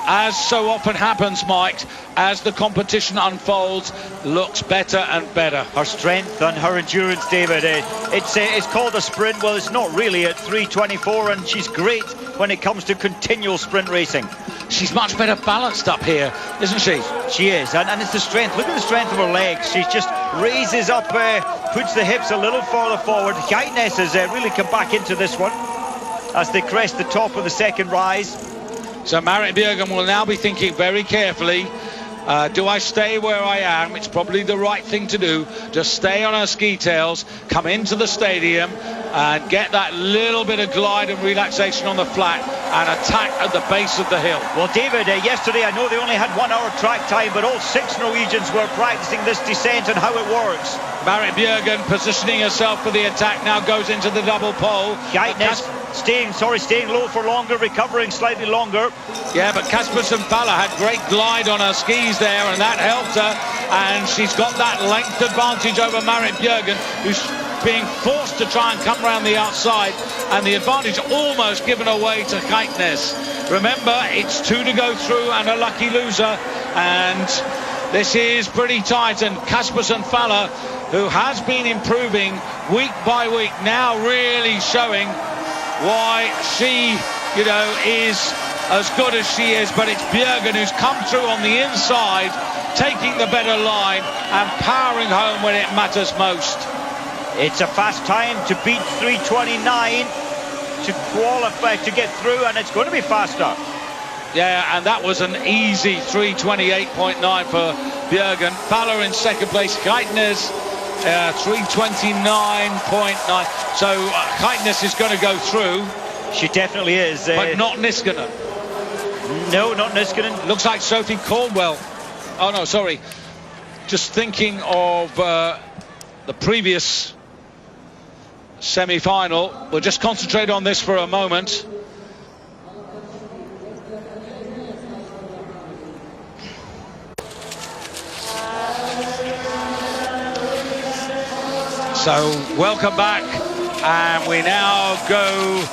as so often happens, Mike, as the competition unfolds, looks better and better. Her strength and her endurance, David. It's called a sprint. Well, it's not really at 3:24, and she's great when it comes to continual sprint racing. She's much better balanced up here, isn't she? She is, and it's the strength. Look at the strength of her legs. She just raises up, puts the hips a little further forward. Keitnes has really come back into this one as they crest the top of the second rise. So Marit Bjørgen will now be thinking very carefully, do I stay where I am? It's probably the right thing to do. Just stay on her ski tails, come into the stadium and get that little bit of glide and relaxation on the flat and attack at the base of the hill. Well, David, yesterday I know they only had 1 hour track time, but all 6 Norwegians were practicing this descent and how it works. Marit Bjørgen positioning herself for the attack, now goes into the double pole. Keitnes staying low for longer, recovering slightly longer. Yeah, but Kaspersen Faller had great glide on her skis there, and that helped her, and she's got that length advantage over Marit Bjørgen, who's being forced to try and come around the outside, and the advantage almost given away to Keitnes. Remember, it's 2 to go through and a lucky loser, and this is pretty tight, and Kaspersen Faller, who has been improving week by week, now really showing why she, is as good as she is. But it's Bjørgen who's come through on the inside, taking the better line and powering home when it matters most. It's a fast time to beat 3:29 to qualify, to get through, and it's going to be faster. Yeah, and that was an easy 3:28.9 for Bjørgen. Faller in second place, Keitnes 3:29.9. So Keitnes is going to go through. She definitely is. But not Niskanen. No, not Niskanen. Looks like Sophie Caldwell. Oh, no, sorry. Just thinking of the previous semi-final. We'll just concentrate on this for a moment. So welcome back, and we now go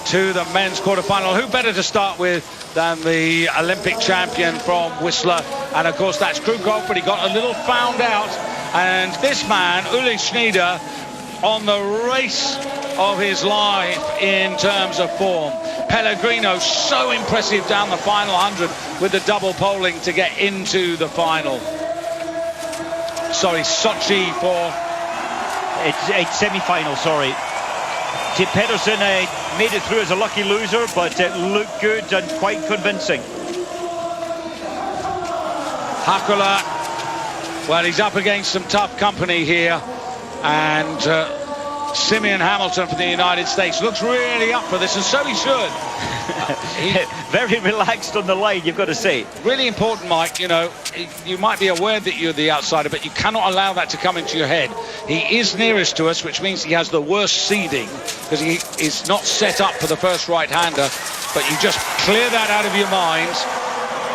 to the men's quarter-final. Who better to start with than the Olympic champion from Whistler? And of course that's Krukov, but he got a little found out, and this man, Uli Schneider, on the race of his life in terms of form. Pellegrino, so impressive down the final 100 with the double poling to get into the final. Sorry, Sochi for... It's semi-final, sorry. Pedersen made it through as a lucky loser, but it looked good and quite convincing. Hakola, well, he's up against some tough company here, and Simeon Hamilton for the United States looks really up for this, and so he should. Very relaxed on the line, you've got to say. Really important, Mike. You might be aware that you're the outsider, but you cannot allow that to come into your head. He is nearest to us, which means he has the worst seeding, because he is not set up for the first right-hander, but you just clear that out of your minds.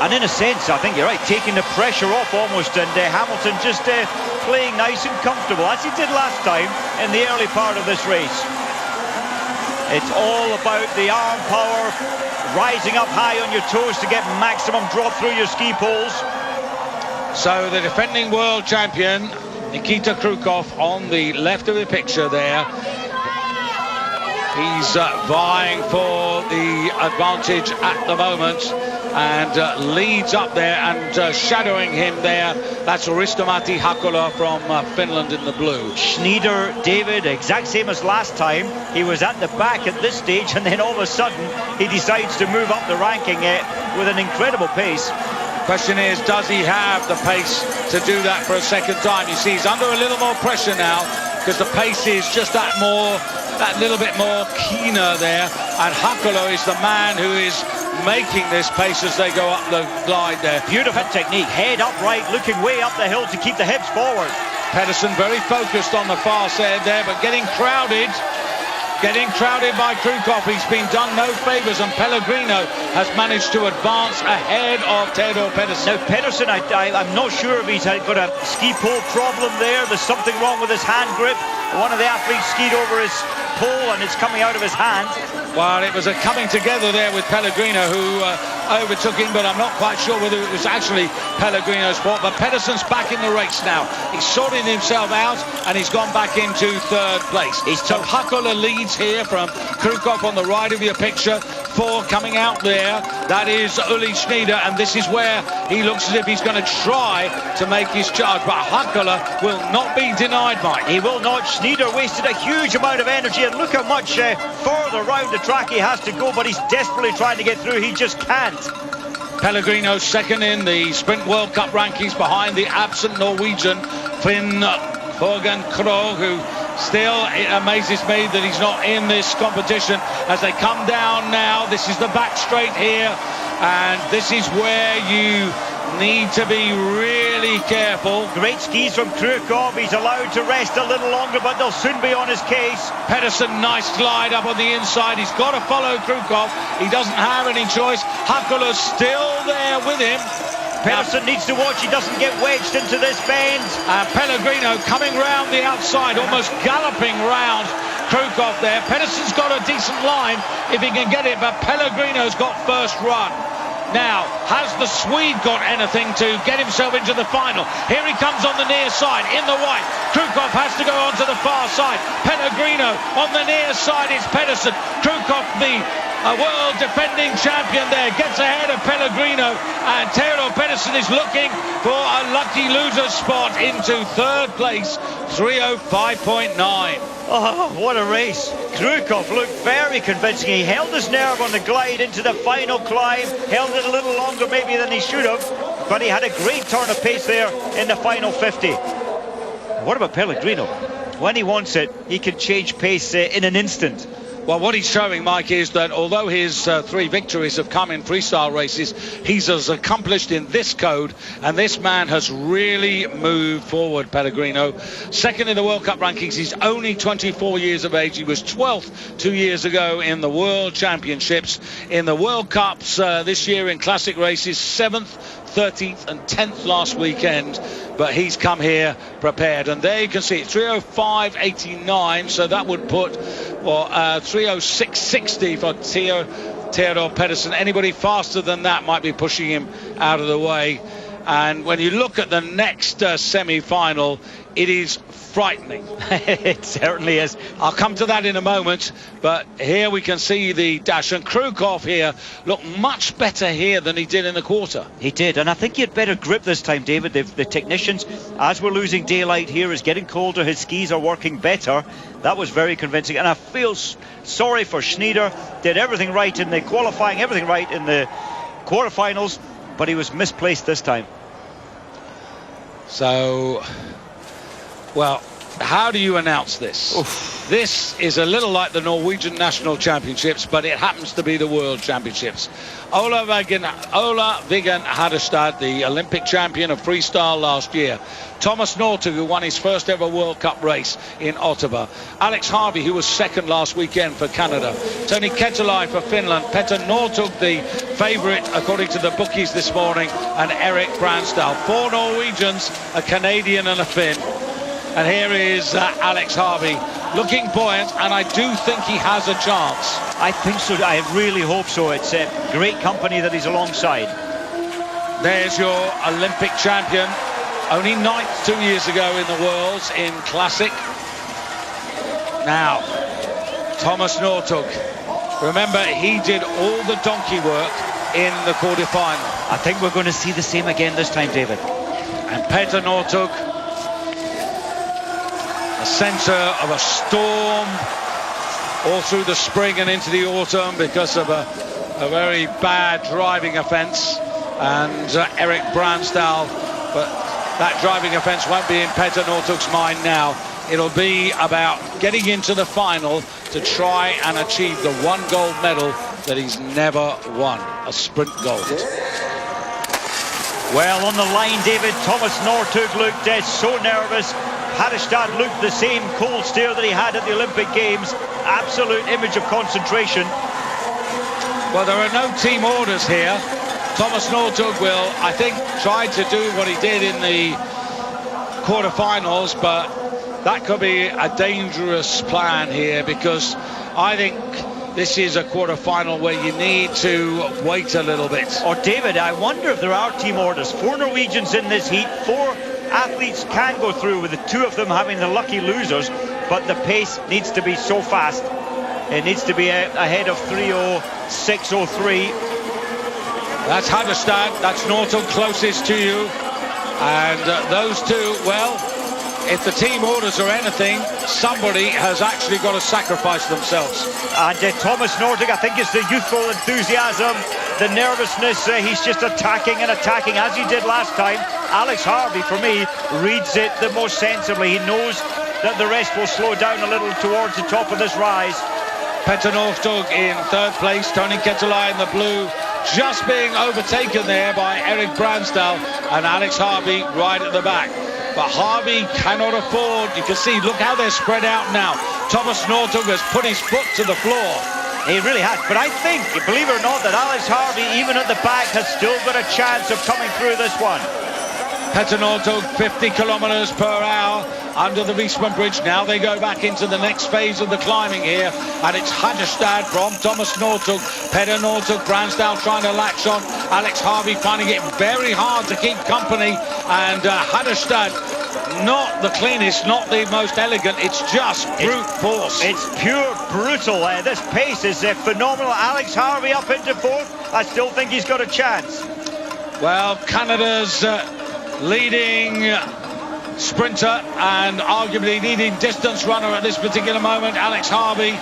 And in a sense, I think you're right, taking the pressure off almost, and Hamilton just playing nice and comfortable, as he did last time in the early part of this race. It's all about the arm power, rising up high on your toes to get maximum drop through your ski poles. So the defending world champion, Nikita Krukov, on the left of the picture there. He's vying for the advantage at the moment. and leads up there, and shadowing him there, that's Risto-Matti Hakola from Finland in the blue. Schneider, David, exact same as last time. He was at the back at this stage, and then all of a sudden he decides to move up the ranking with an incredible pace. Question is, does he have the pace to do that for a second time? You see, he's under a little more pressure now because the pace is just that little bit more keener there, and Hakola is the man who is making this pace as they go up the glide there. Beautiful technique, head upright, looking way up the hill to keep the hips forward. Pedersen very focused on the far side there, but getting crowded by Krukov. He's been done no favours, and Pellegrino has managed to advance ahead of Theodor Pedersen. Now Pedersen, I'm not sure if he's got a ski pole problem there. There's something wrong with his hand grip. One of the athletes skied over his pole and it's coming out of his hand. Well, it was a coming together there with Pellegrino, who overtook him, but I'm not quite sure whether it was actually Pellegrino's fault. But Pedersen's back in the race now. He's sorted himself out, and he's gone back into third place. So Hakola leads here from Krukov on the right of your picture. 4 coming out there. That is Uli Schneider, and this is where he looks as if he's going to try to make his charge. But Hakola will not be denied, Mike. He will not. Schneider wasted a huge amount of energy, and look how much further round the track he has to go, but he's desperately trying to get through. He just can't. Pellegrino second in the Sprint World Cup rankings behind the absent Norwegian Finn Horgan Krogh, who still, it amazes me that he's not in this competition. As they come down now, this is the back straight here, and this is where you need to be really careful. Great skis from Krukov. He's allowed to rest a little longer, but they'll soon be on his case. Pedersen, nice glide up on the inside. He's got to follow Krukov. He doesn't have any choice. Hakola's still there with him. Pedersen needs to watch he doesn't get wedged into this bend. And Pellegrino coming round the outside, almost galloping round Krukov there. Pedersen's got a decent line if he can get it, but Pellegrino's got first run. Now, has the Swede got anything to get himself into the final? Here he comes on the near side, in the white. Krukov has to go on to the far side. Pellegrino on the near side, it's Pedersen. Krukov, the world defending champion there, gets ahead of Pellegrino, and Theodor Pedersen is looking for a lucky loser spot into third place, 3:05.9. Oh, what a race. Krukov looked very convincing. He held his nerve on the glide into the final climb, held it a little longer maybe than he should have, but he had a great turn of pace there in the final 50. What about Pellegrino? When he wants it, he can change pace in an instant. Well, what he's showing, Mike, is that although his 3 victories have come in freestyle races, he's as accomplished in this code, and this man has really moved forward, Pellegrino. Second in the World Cup rankings. He's only 24 years of age. He was 12th 2 years ago in the World Championships. In the World Cups this year in classic races, 7th, 13th and 10th last weekend, but he's come here prepared, and there you can see it, 3:05.89, so that would put 3:06.60 for Theodor Pedersen. Anybody faster than that might be pushing him out of the way. And when you look at the next semi-final, it is frightening. It certainly is. I'll come to that in a moment, but here we can see the dash, and Krukov here looked much better here than he did in the quarter. He did, and I think he had better grip this time, David. The technicians, as we're losing daylight here, is getting colder, his skis are working better. That was very convincing, and I feel sorry for Schneider. Did everything right in the qualifying, everything right in the quarterfinals, but he was misplaced this time. So, well, how do you announce this? Oof. This is a little like the Norwegian National Championships, but it happens to be the World Championships. Ola Vigen Hadestad, the Olympic champion of freestyle last year. Thomas Northug, who won his first ever World Cup race in Ottawa. Alex Harvey, who was second last weekend for Canada. Tony Ketelai for Finland. Petter Northug, the favourite according to the bookies this morning. And Eric Bransdal. 4 Norwegians, a Canadian and a Finn. And here is Alex Harvey, looking buoyant, and I do think he has a chance. I think so. I really hope so. It's a great company that he's alongside. There's your Olympic champion, only 9th 2 years ago in the Worlds in Classic. Now, Thomas Northug. Remember, he did all the donkey work in the quarter-final. I think we're going to see the same again this time, David. And Petter Northug, the centre of a storm all through the spring and into the autumn because of a very bad driving offence, and Erik Bransdal, but that driving offence won't be in Petter Northug's mind now. It'll be about getting into the final to try and achieve the one gold medal that he's never won, a sprint gold. Well, on the line, David, Thomas Northug looked so nervous. Hadestad looked the same cold stare that he had at the Olympic Games. Absolute image of concentration. Well, there are no team orders here. Thomas Northug will, I think, try to do what he did in the quarterfinals, but that could be a dangerous plan here, because I think this is a quarterfinal where you need to wait a little bit. Oh, David, I wonder if there are team orders. 4 Norwegians in this heat. 4 athletes can go through, with the 2 of them having the lucky losers, but the pace needs to be so fast. It needs to be ahead of 3:06:03. That's Hadestad, that's Northug closest to you. And those two, well, if the team orders are anything, somebody has actually got to sacrifice themselves. And Thomas Northug, I think it's the youthful enthusiasm, the nervousness. He's just attacking and attacking as he did last time. Alex Harvey, for me, reads it the most sensibly. He knows that the rest will slow down a little towards the top of this rise. Petter Northug in 3rd place, Tony Ketelainen in the blue, just being overtaken there by Erik Bransdal, and Alex Harvey right at the back. But Harvey cannot afford, you can see, look how they're spread out now. Thomas Northug has put his foot to the floor. He really has, but I think, believe it or not, that Alex Harvey, even at the back, has still got a chance of coming through this one. Petter Northug, 50 kilometres per hour under the Viesman Bridge. Now they go back into the next phase of the climbing here, and it's Hadestad from Thomas Northug, Petter Northug, Bransdal trying to latch on, Alex Harvey finding it very hard to keep company, and Hadestad, not the cleanest, not the most elegant, it's just brute force. It's pure brutal. This pace is phenomenal. Alex Harvey up into 4th. I still think he's got a chance. Well, Canada's leading sprinter and arguably leading distance runner at this particular moment, Alex Harvey.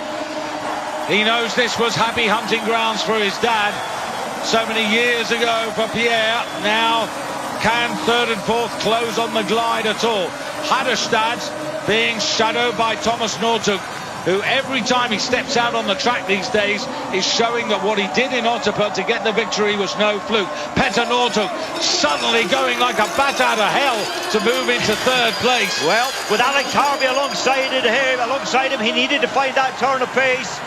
He knows this was happy hunting grounds for his dad so many years ago for Pierre. Now, can 3rd and 4th close on the glide at all? Hadestad being shadowed by Thomas Northug, who every time he steps out on the track these days is showing that what he did in Otterput to get the victory was no fluke. Petter Northug suddenly going like a bat out of hell to move into 3rd place. Well, with Alex Harvey alongside him, he needed to find that turn of pace.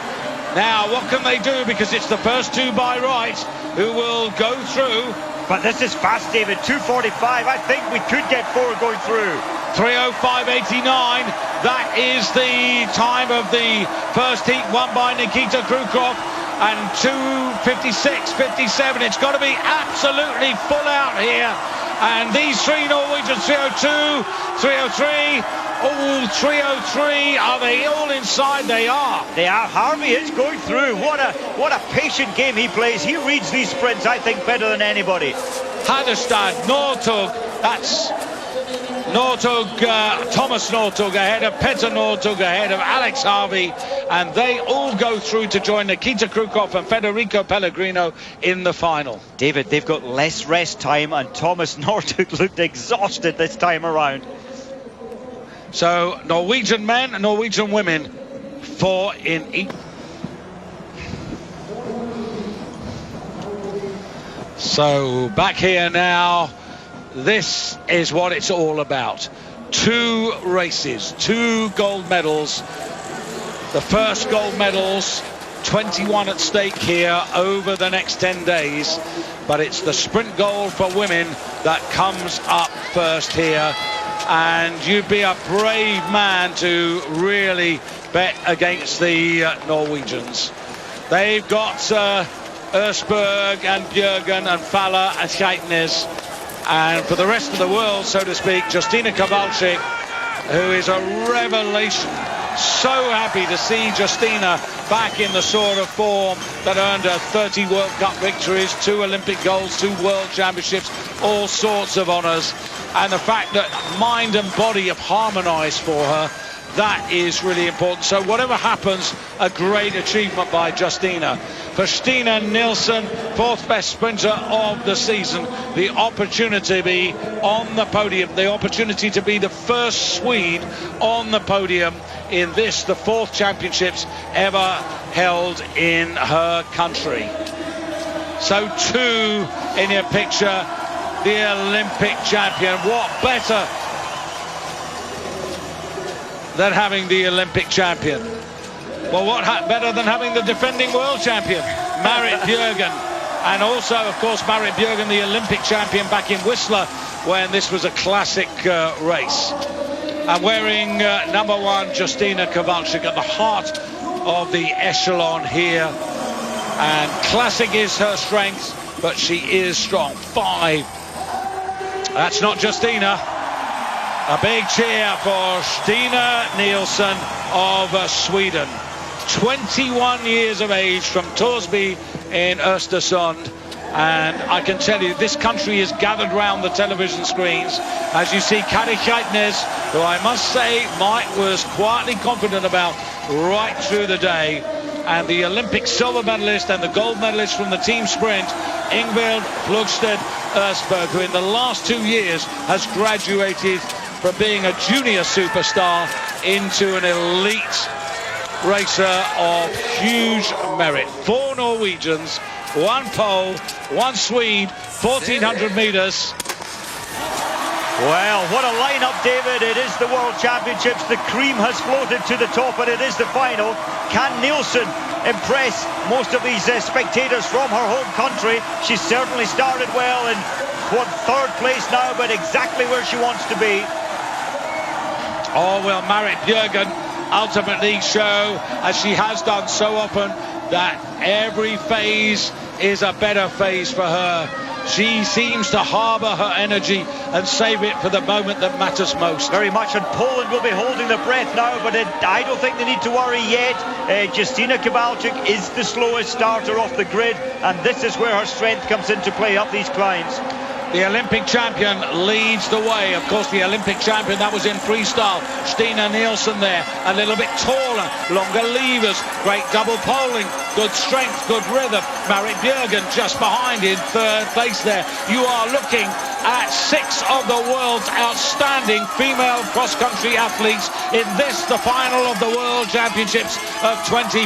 Now, what can they do? Because it's the first 2 by right who will go through. But this is fast, David. 2:45. I think we could get 4 going through. 3:05.89. That is the time of the first heat won by Nikita Krukov. And 2:56.57. It's got to be absolutely full out here. And these 3 Norwegians, 3:02, 3:03. Oh, 3:03. Are they all inside? They are. They are. Harvey is going through. What a patient game he plays. He reads these sprints, I think, better than anybody. Hadestad, Northug, that's Northug, Thomas Northug ahead of Petter Northug, ahead of Alex Harvey, and they all go through to join Nikita Krukov and Federico Pellegrino in the final. David, they've got less rest time, and Thomas Northug looked exhausted this time around. So Norwegian men and Norwegian women, 4 in each. So back here now, this is what it's all about. 2 races, 2 gold medals. The first gold medals, 21 at stake here over the next 10 days. But it's the sprint gold for women that comes up first here. And you'd be a brave man to really bet against the Norwegians. They've got Østberg and Bjørgen and Faller and Scheitnes. And for the rest of the world, so to speak, Justyna Kowalczyk, who is a revelation So happy to see Justina back in the sort of form that earned her 30 World Cup victories, 2 Olympic golds, 2 World Championships, all sorts of honours. And the fact that mind and body have harmonised for her, that is really important. So whatever happens, a great achievement by Justina. For Stina Nilsson, 4th best sprinter of the season, the opportunity to be on the podium, the opportunity to be the first Swede on the podium in this, the 4th championships ever held in her country. So 2 in your picture, the Olympic champion. What better than having the Olympic champion? Well, what better than having the defending world champion, Marit Bjørgen, and also, of course, Marit Bjørgen, the Olympic champion back in Whistler when this was a classic race. And wearing number 1, Justina Kowalczyk, at the heart of the echelon here. And classic is her strength, but she is strong. 5. That's not Justina. A big cheer for Stina Nilsson of Sweden. 21 years of age, from Torsby in Östersund. And I can tell you, this country is gathered round the television screens. As you see, Kari Keitnes, who I must say Mike was quietly confident about right through the day. And the Olympic silver medalist and the gold medalist from the team sprint, Ingvild Flugstad Østberg, who in the last 2 years has graduated from being a junior superstar into an elite racer of huge merit. 4 Norwegians, 1 Pole, 1 Swede, 1,400 metres. Well, what a lineup, David. It is the World Championships. The cream has floated to the top, and it is the final. Can Nilsson impress most of these spectators from her home country? She certainly started well in 3rd place now, but exactly where she wants to be. Oh, well, Marit Bjørgen ultimately show, as she has done so often, that every phase is a better phase for her. She seems to harbour her energy and save it for the moment that matters most. Very much, and Poland will be holding their breath now, but I don't think they need to worry yet. Justina Kowalczyk is the slowest starter off the grid, and this is where her strength comes into play up these climbs. The Olympic champion leads the way. Of course, the Olympic champion, that was in freestyle. Stina Nilsson there, a little bit taller, longer levers, great double poling, good strength, good rhythm. Marit Bjørgen just behind in 3rd place there. You are looking at 6 of the world's outstanding female cross-country athletes in this, the final of the World Championships of 2015.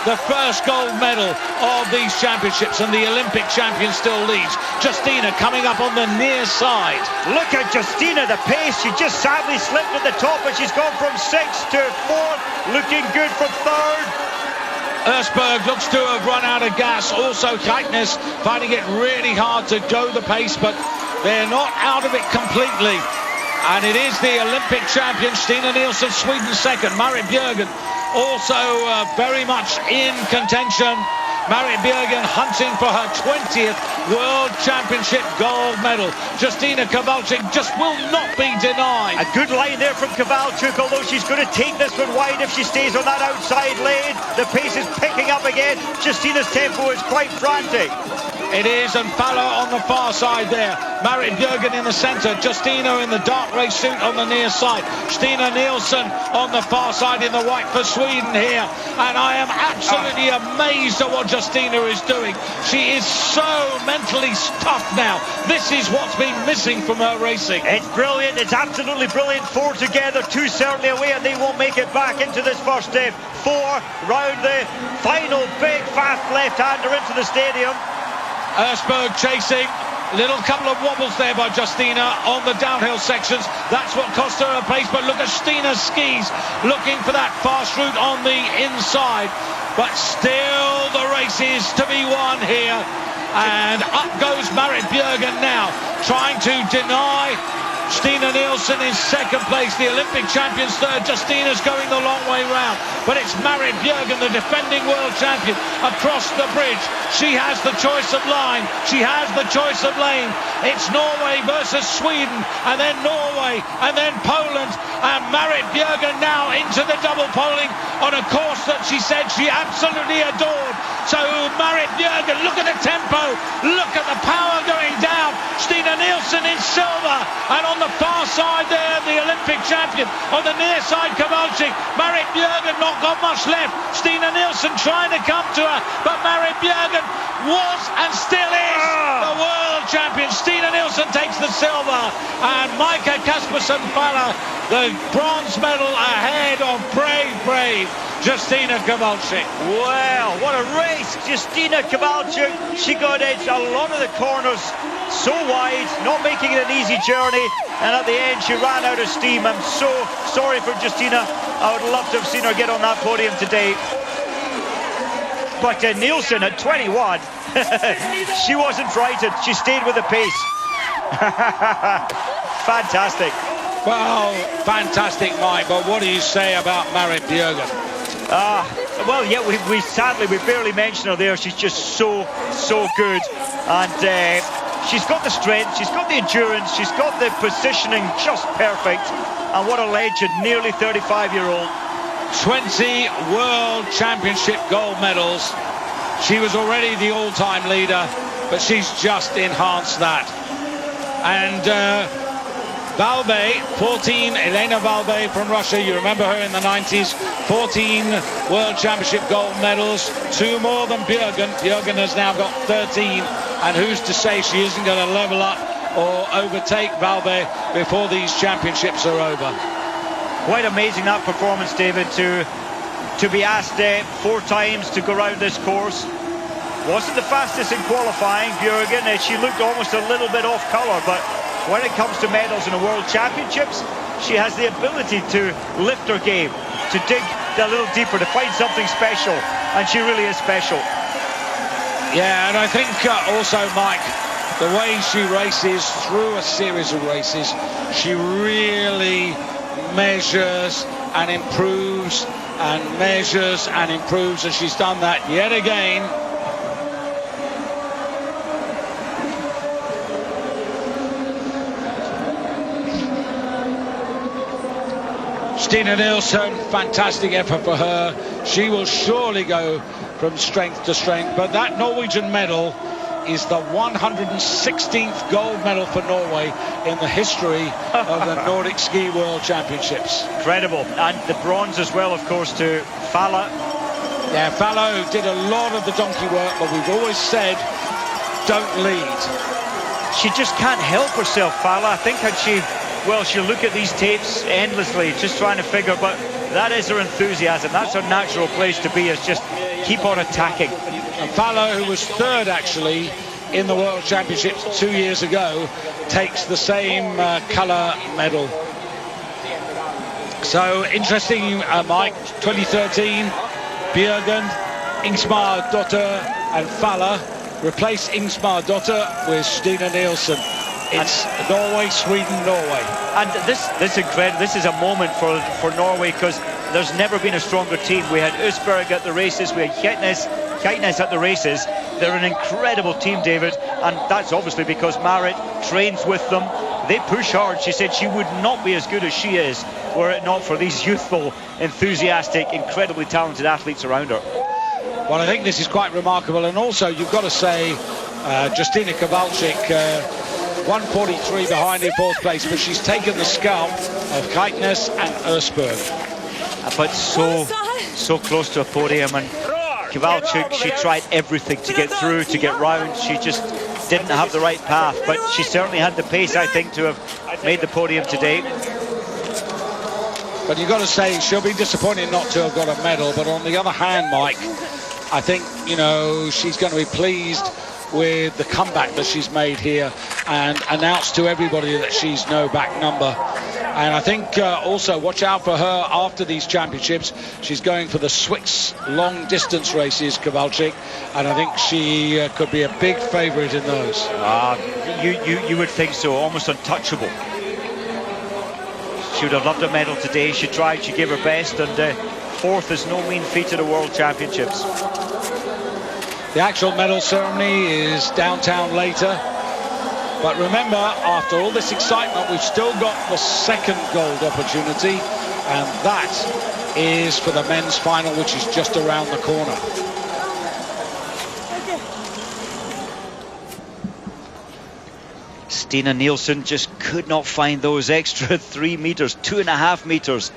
The first gold medal of these championships, and the Olympic champion still leads. Justina coming up on the near side. Look at Justina, the pace. She just sadly slipped at the top, but she's gone from 6th to 4th, looking good from 3rd. Østberg looks to have run out of gas. Also Keitnes finding it really hard to go the pace, but they're not out of it completely. And it is the Olympic champion, Stina Nilsson, Sweden 2nd. Marit Bjørgen also very much in contention. Marit Bjørgen hunting for her 20th World Championship gold medal. Justina Kowalczyk just will not be denied. A good line there from Kowalczyk, although she's going to take this one wide if she stays on that outside lane. The pace is picking up again. Justina's tempo is quite frantic. It is, and Falla on the far side there. Marit Bjørgen in the centre. Justina in the dark race suit on the near side. Stina Nilsson on the far side in the white for Sweden here. And I am absolutely amazed at what Justina is doing. She is so mentally tough now. This is what's been missing from her racing. It's brilliant. It's absolutely brilliant. 4 together, 2 certainly away, and they won't make it back into this first step. 4 round the final big fast left-hander into the stadium. Østberg chasing. Little couple of wobbles there by Justina on the downhill sections. That's what cost her a pace, but look at Stina's skis looking for that fast route on the inside. But still the race is to be won here. And up goes Marit Bjørgen now, trying to deny Stina Nielsen in second place, the Olympic champions third. Justina's going the long way round, but it's Marit Bjørgen, the defending world champion, across the bridge. She has the choice of line, she has the choice of lane. It's Norway versus Sweden, and then Norway, and then Poland, and Marit Bjørgen now into the double poling on a course that she said she absolutely adored. So Marit Bjørgen, look at the tempo, look at the power going down. Stina Nielsen in silver, and on the far side there, the Olympic champion. On the near side, Kowalczyk. Marit Bjørgen not got much left. Stina Nielsen trying to come to her, but Marit Bjørgen was and still is the world champion. Stina Nielsen takes the silver, and Maika Kaspersen-Faller the bronze medal ahead of brave Justyna Kowalczyk. Well, what a race. Justyna Kowalczyk, she got edged a lot of the corners, so wide, not making it an easy journey, and at the end she ran out of steam. I'm so sorry for Justyna. I would love to have seen her get on that podium today. But Nielsen at 21, she wasn't frightened, she stayed with the pace. Fantastic. Well, fantastic, Mike, but what do you say about Marit Bjørgen? Well, yeah, we barely mentioned her there. She's just so good, and she's got the strength, she's got the endurance, she's got the positioning just perfect, and what a legend, nearly 35-year-old. 20 World Championship gold medals. She was already the all-time leader, but she's just enhanced that. And Valbe, 14, Elena Valbe from Russia, you remember her in the 90s, 14 World Championship gold medals, 2 more than Bjørgen. Bjørgen has now got 13, and who's to say she isn't going to level up or overtake Valbe before these championships are over. Quite amazing, that performance, David, to be asked 4 times to go around this course. Wasn't the fastest in qualifying, Bjørgen. She looked almost a little bit off colour, but when it comes to medals in the World Championships, she has the ability to lift her game, to dig a little deeper, to find something special, and she really is special. Yeah, and I think also, Mike, the way she races through a series of races, she really measures and improves and measures and improves, and she's done that yet again. Stina Nielsen, fantastic effort for her. She will surely go from strength to strength, but that Norwegian medal is the 116th gold medal for Norway in the history of the Nordic Ski World Championships. Incredible. And the bronze as well, of course, to Faller. Yeah, Faller did a lot of the donkey work, but we've always said, don't lead. She just can't help herself, Faller. I think she'll look at these tapes endlessly, just trying to figure, but that is her enthusiasm. That's her natural place to be, is just keep on attacking. And Faller, who was third actually in the World Championships 2 years ago, takes the same colour medal. So interesting, Mike, 2013, Bjørgen, Ingemar Dotter and Faller replace Ingemar Dotter with Stina Nielsen. It's Norway, Sweden, Norway. And this is incredible. This is a moment for Norway, because there's never been a stronger team. We had Østberg at the races, we had Keitnes at the races. They're an incredible team, David, and that's obviously because Marit trains with them. They push hard. She said she would not be as good as she is were it not for these youthful, enthusiastic, incredibly talented athletes around her. Well, I think this is quite remarkable, and also you've got to say Justyna Kowalczyk, 1:43 behind in 4th place, but she's taken the scalp of Keitnes and Østberg. But so close to a podium, and Kowalczyk, she tried everything to get through, to get round. She just didn't have the right path, but she certainly had the pace, I think, to have made the podium today. But you've got to say, she'll be disappointed not to have got a medal, but on the other hand, Mike, I think, you know, she's going to be pleased with the comeback that she's made here and announced to everybody that she's no back number. And I think also watch out for her after these championships. She's going for the Swiss long distance races, Kowalczyk, and I think she could be a big favourite in those. You would think so, almost untouchable. She would have loved a medal today. She tried, she gave her best, and fourth is no mean feat at the World Championships. The actual medal ceremony is downtown later. But remember, after all this excitement, we've still got the second gold opportunity, and that is for the men's final, which is just around the corner. Stina Nielsen just could not find those extra 3 meters, 2.5 meters,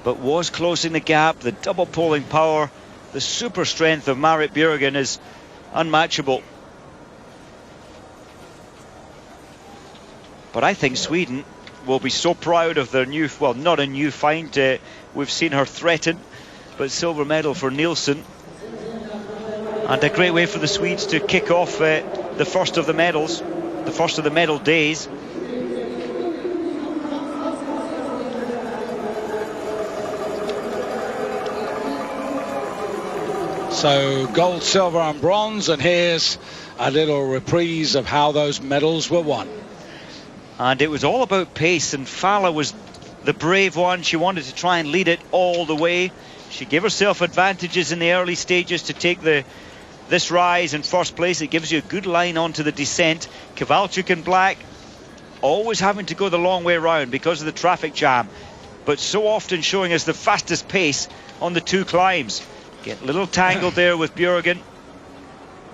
but was closing the gap. The double pulling power, the super strength of Marit Bjørgen is unmatchable. But I think Sweden will be so proud of their new, well, not a new find. We've seen her threaten, but silver medal for Nielsen. And a great way for the Swedes to kick off the first of the medals, the first of the medal days. So gold, silver and bronze, and here's a little reprise of how those medals were won. And it was all about pace, and Falla was the brave one. She wanted to try and lead it all the way. She gave herself advantages in the early stages to take this rise in first place. It gives you a good line onto the descent. Kowalczyk in black, always having to go the long way round because of the traffic jam, but so often showing us the fastest pace on the two climbs. Get a little tangled there with Bjørgen.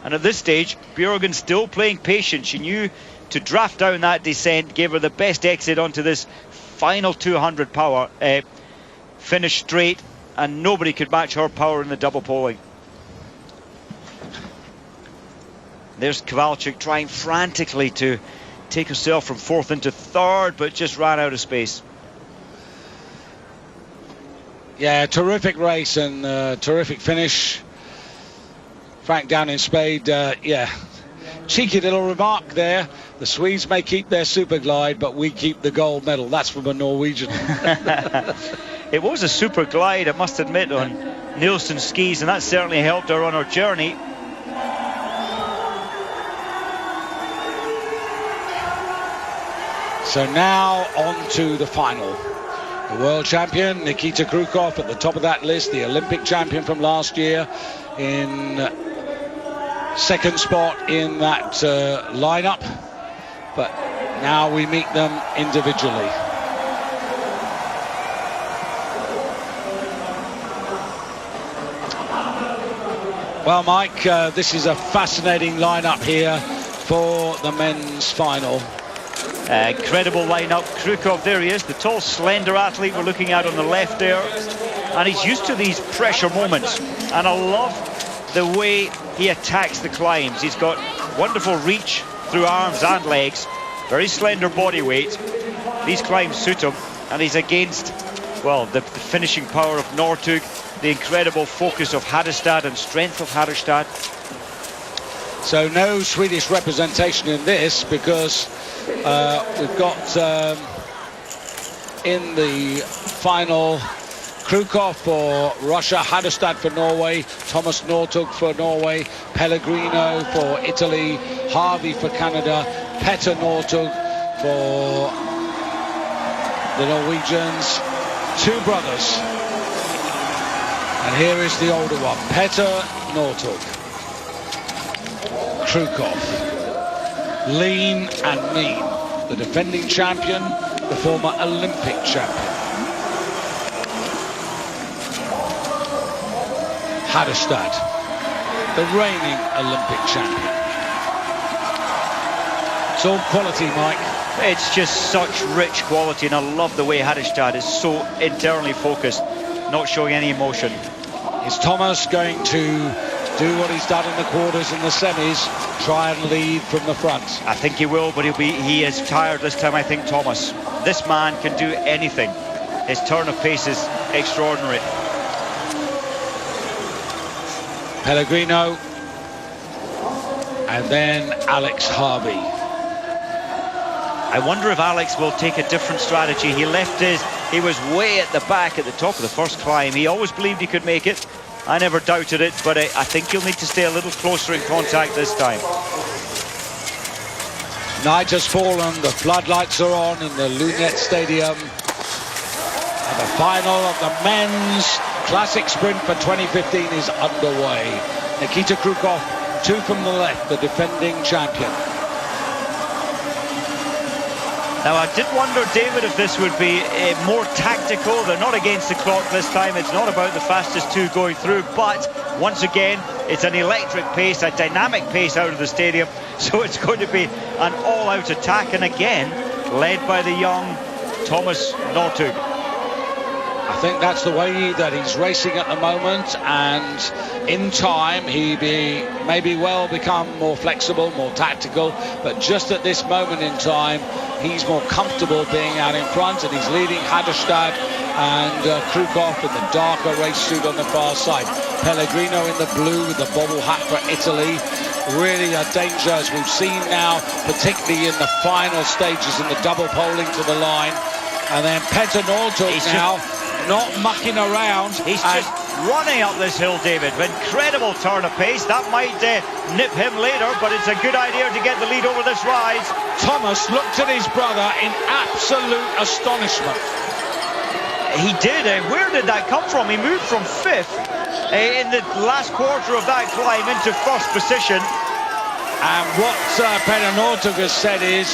And at this stage, Bjørgen still playing patient. She knew to draft down that descent, gave her the best exit onto this final 200 power, finish straight, and nobody could match her power in the double poling. There's Kowalczyk trying frantically to take herself from fourth into third, but just ran out of space. Yeah, terrific race and terrific finish. Frank down in Spade, yeah, cheeky little remark there. The Swedes may keep their super glide, but we keep the gold medal. That's from a Norwegian. It was a super glide, I must admit, on Nielsen's skis, and that certainly helped her on her journey. So now on to the final. The world champion, Nikita Krukov, at the top of that list, the Olympic champion from last year, in second spot in that lineup. But now we meet them individually. Well, Mike, this is a fascinating lineup here for the men's final. Incredible lineup. Krukov, there he is, the tall, slender athlete we're looking at on the left there. And he's used to these pressure moments. And I love the way he attacks the climbs. He's got wonderful reach through arms and legs. Very slender body weight. These climbs suit him. And he's against, well, the finishing power of Northug, the incredible focus of Hadestad and strength of Hadestad. So no Swedish representation in this, because we've got in the final Krukov for Russia, Hadestad for Norway, Thomas Northug for Norway, Pellegrino for Italy, Harvey for Canada, Petter Northug for the Norwegians. Two brothers. And here is the older one, Petter Northug. Krukov, lean and mean, the defending champion, the former Olympic champion. Hadestad, the reigning Olympic champion. It's all quality, Mike. It's just such rich quality, and I love the way Hadestad is so internally focused, not showing any emotion. Is Thomas going to do what he's done in the quarters and the semis, try and lead from the front? I think he will, but he is tired this time, I think, Thomas. This man can do anything. His turn of pace is extraordinary. Pellegrino, and then Alex Harvey. I wonder if Alex will take a different strategy. He was way at the back at the top of the first climb. He always believed he could make it. I never doubted it, but I think he'll need to stay a little closer in contact this time. Night has fallen, the floodlights are on in the Lunette Stadium. The final of the men's classic sprint for 2015 is underway. Nikita Krukov, 2 from the left, the defending champion. Now, I did wonder, David, if this would be more tactical. They're not against the clock this time. It's not about the fastest 2 going through. But once again, it's an electric pace, a dynamic pace out of the stadium. So it's going to be an all-out attack. And again, led by the young Thomas Northug. I think that's the way that he's racing at the moment, and in time he maybe well become more flexible, more tactical, but just at this moment in time he's more comfortable being out in front, and he's leading Haderstad and Krukov in the darker race suit on the far side. Pellegrino in the blue with the bobble hat for Italy. Really a danger, as we've seen now, particularly in the final stages in the double poling to the line. And then Petter Northug now not mucking around. He's just running up this hill, David. Incredible turn of pace. That might nip him later, but it's a good idea to get the lead over this rise. Thomas looked at his brother in absolute astonishment. He did. Where did that come from? He moved from 5th in the last quarter of that climb into 1st position. And what Petter Northug has said is,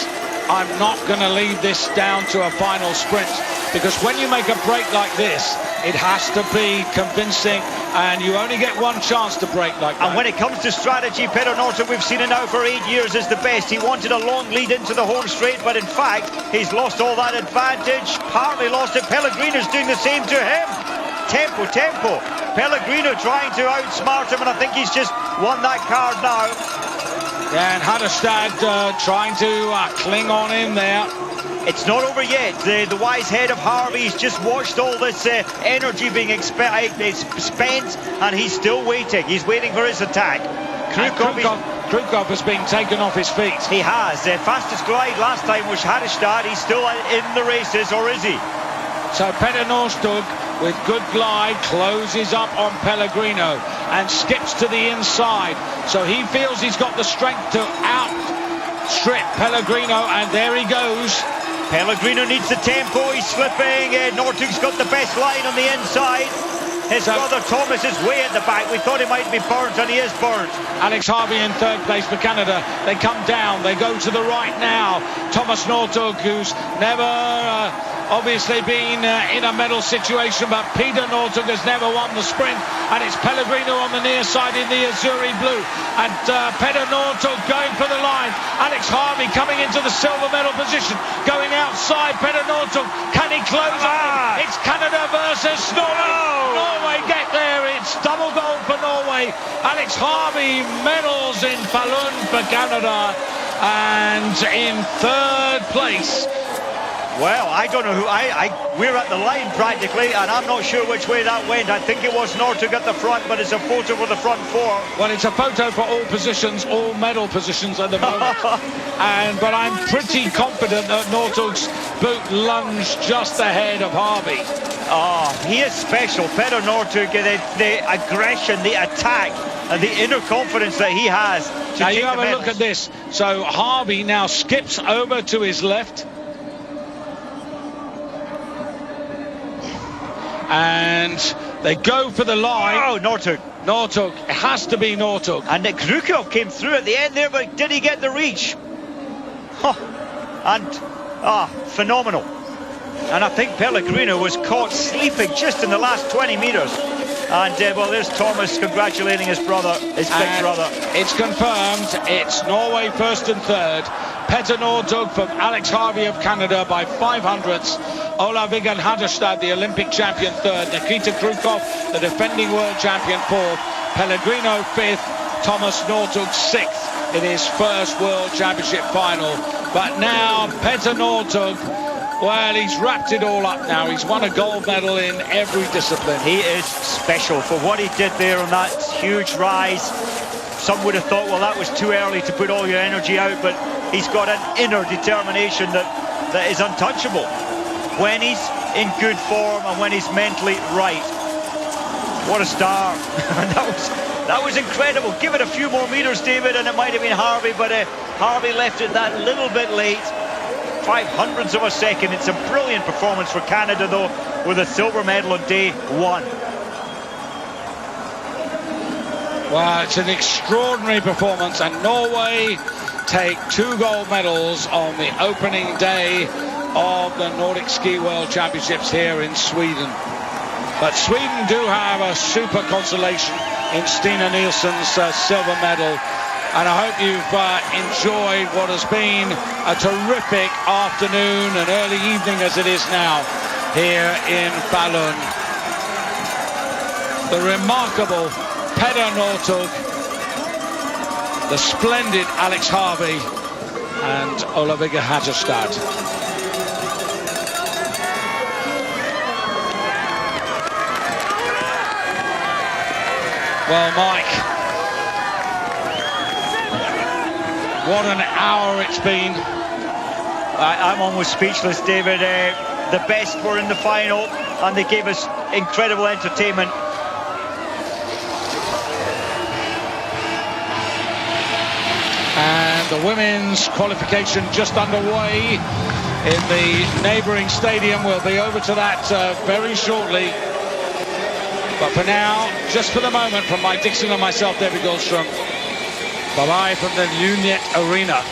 I'm not going to leave this down to a final sprint, because when you make a break like this, it has to be convincing, and you only get one chance to break like that. And when it comes to strategy, Petter Northug, we've seen it now for 8 years, is the best. He wanted a long lead into the home straight, but in fact, he's lost all that advantage, partly lost it. Pellegrino's doing the same to him. Tempo. Pellegrino trying to outsmart him, and I think he's just won that card now. Yeah, and Haderstad trying to cling on in there. It's not over yet. The wise head of Harvey's just watched all this energy being spent, and he's still waiting. He's waiting for his attack. Krukov has been taken off his feet. He has. Fastest glide last time was Haderstad. He's still in the races, or is he? So Petter Northug, with good glide, closes up on Pellegrino and skips to the inside. So he feels he's got the strength to outstrip Pellegrino, and there he goes. Pellegrino needs the tempo. He's slipping. Northug's got the best line on the inside. His brother Thomas is way at the back. We thought he might be burnt, and he is burnt. Alex Harvey in 3rd place for Canada. They come down. They go to the right now. Thomas Northug, who's never obviously been in a medal situation, but Peter Northug has never won the sprint, and it's Pellegrino on the near side in the Azzurri blue, and Petter Northug going for the line. Alex Harvey coming into the silver medal position, going outside. Petter Northug, can he close on? It's Canada versus Norway. Norway get there. It's double gold for Norway. Alex Harvey medals in Falun for Canada, and in 3rd place. Well, I don't know who. We're at the line practically, and I'm not sure which way that went. I think it was Northug at the front, but it's a photo for the front 4. Well, it's a photo for all positions, all medal positions at the moment. But I'm pretty confident that Northug's boot lunged just ahead of Harvey. Oh, he is special, Petter Northug. The aggression, the attack, and the inner confidence that he has. Now you have a look at this. So Harvey now skips over to his left. And they go for the line. Oh, Northug. It has to be Northug. And Krukov came through at the end there, but did he get the reach? Phenomenal. And I think Pellegrino was caught sleeping just in the last 20 metres. And well, there's Thomas congratulating his brother, his big brother. It's confirmed. It's Norway 1st and 3rd. Petter Northug from Alex Harvey of Canada by 500ths. Ola Vigan Haderstad, the Olympic champion, 3rd. Nikita Krukov, the defending world champion, 4th. Pellegrino 5th. Thomas Northug 6th in his 1st World Championship final. But now Petter Northug, well, he's wrapped it all up now. He's won a gold medal in every discipline. He is special for what he did there on that huge rise. Some would have thought, well, that was too early to put all your energy out, but he's got an inner determination that is untouchable when he's in good form and when he's mentally right. What a star. that was incredible. Give it a few more meters, David, and it might have been Harvey, but Harvey left it that little bit late. 500ths of a second. It's a brilliant performance for Canada, though. with a silver medal on day one. Well, it's an extraordinary performance, and Norway take 2 gold medals on the opening day of the Nordic Ski World Championships here in Sweden. But Sweden do have a super consolation in Stina Nielsen's silver medal. And I hope you've enjoyed what has been a terrific afternoon and early evening as it is now here in Falun. The remarkable Peder Northug, the splendid Alex Harvey, and Olaviga Hatterstad. Well, Mike, what an hour it's been. I'm almost speechless, David. The best were in the final, and they gave us incredible entertainment. And the women's qualification just underway in the neighbouring stadium. We'll be over to that very shortly. But for now, just for the moment, from Mike Dixon and myself, David Goldstrom, bye-bye from the Lunet Arena.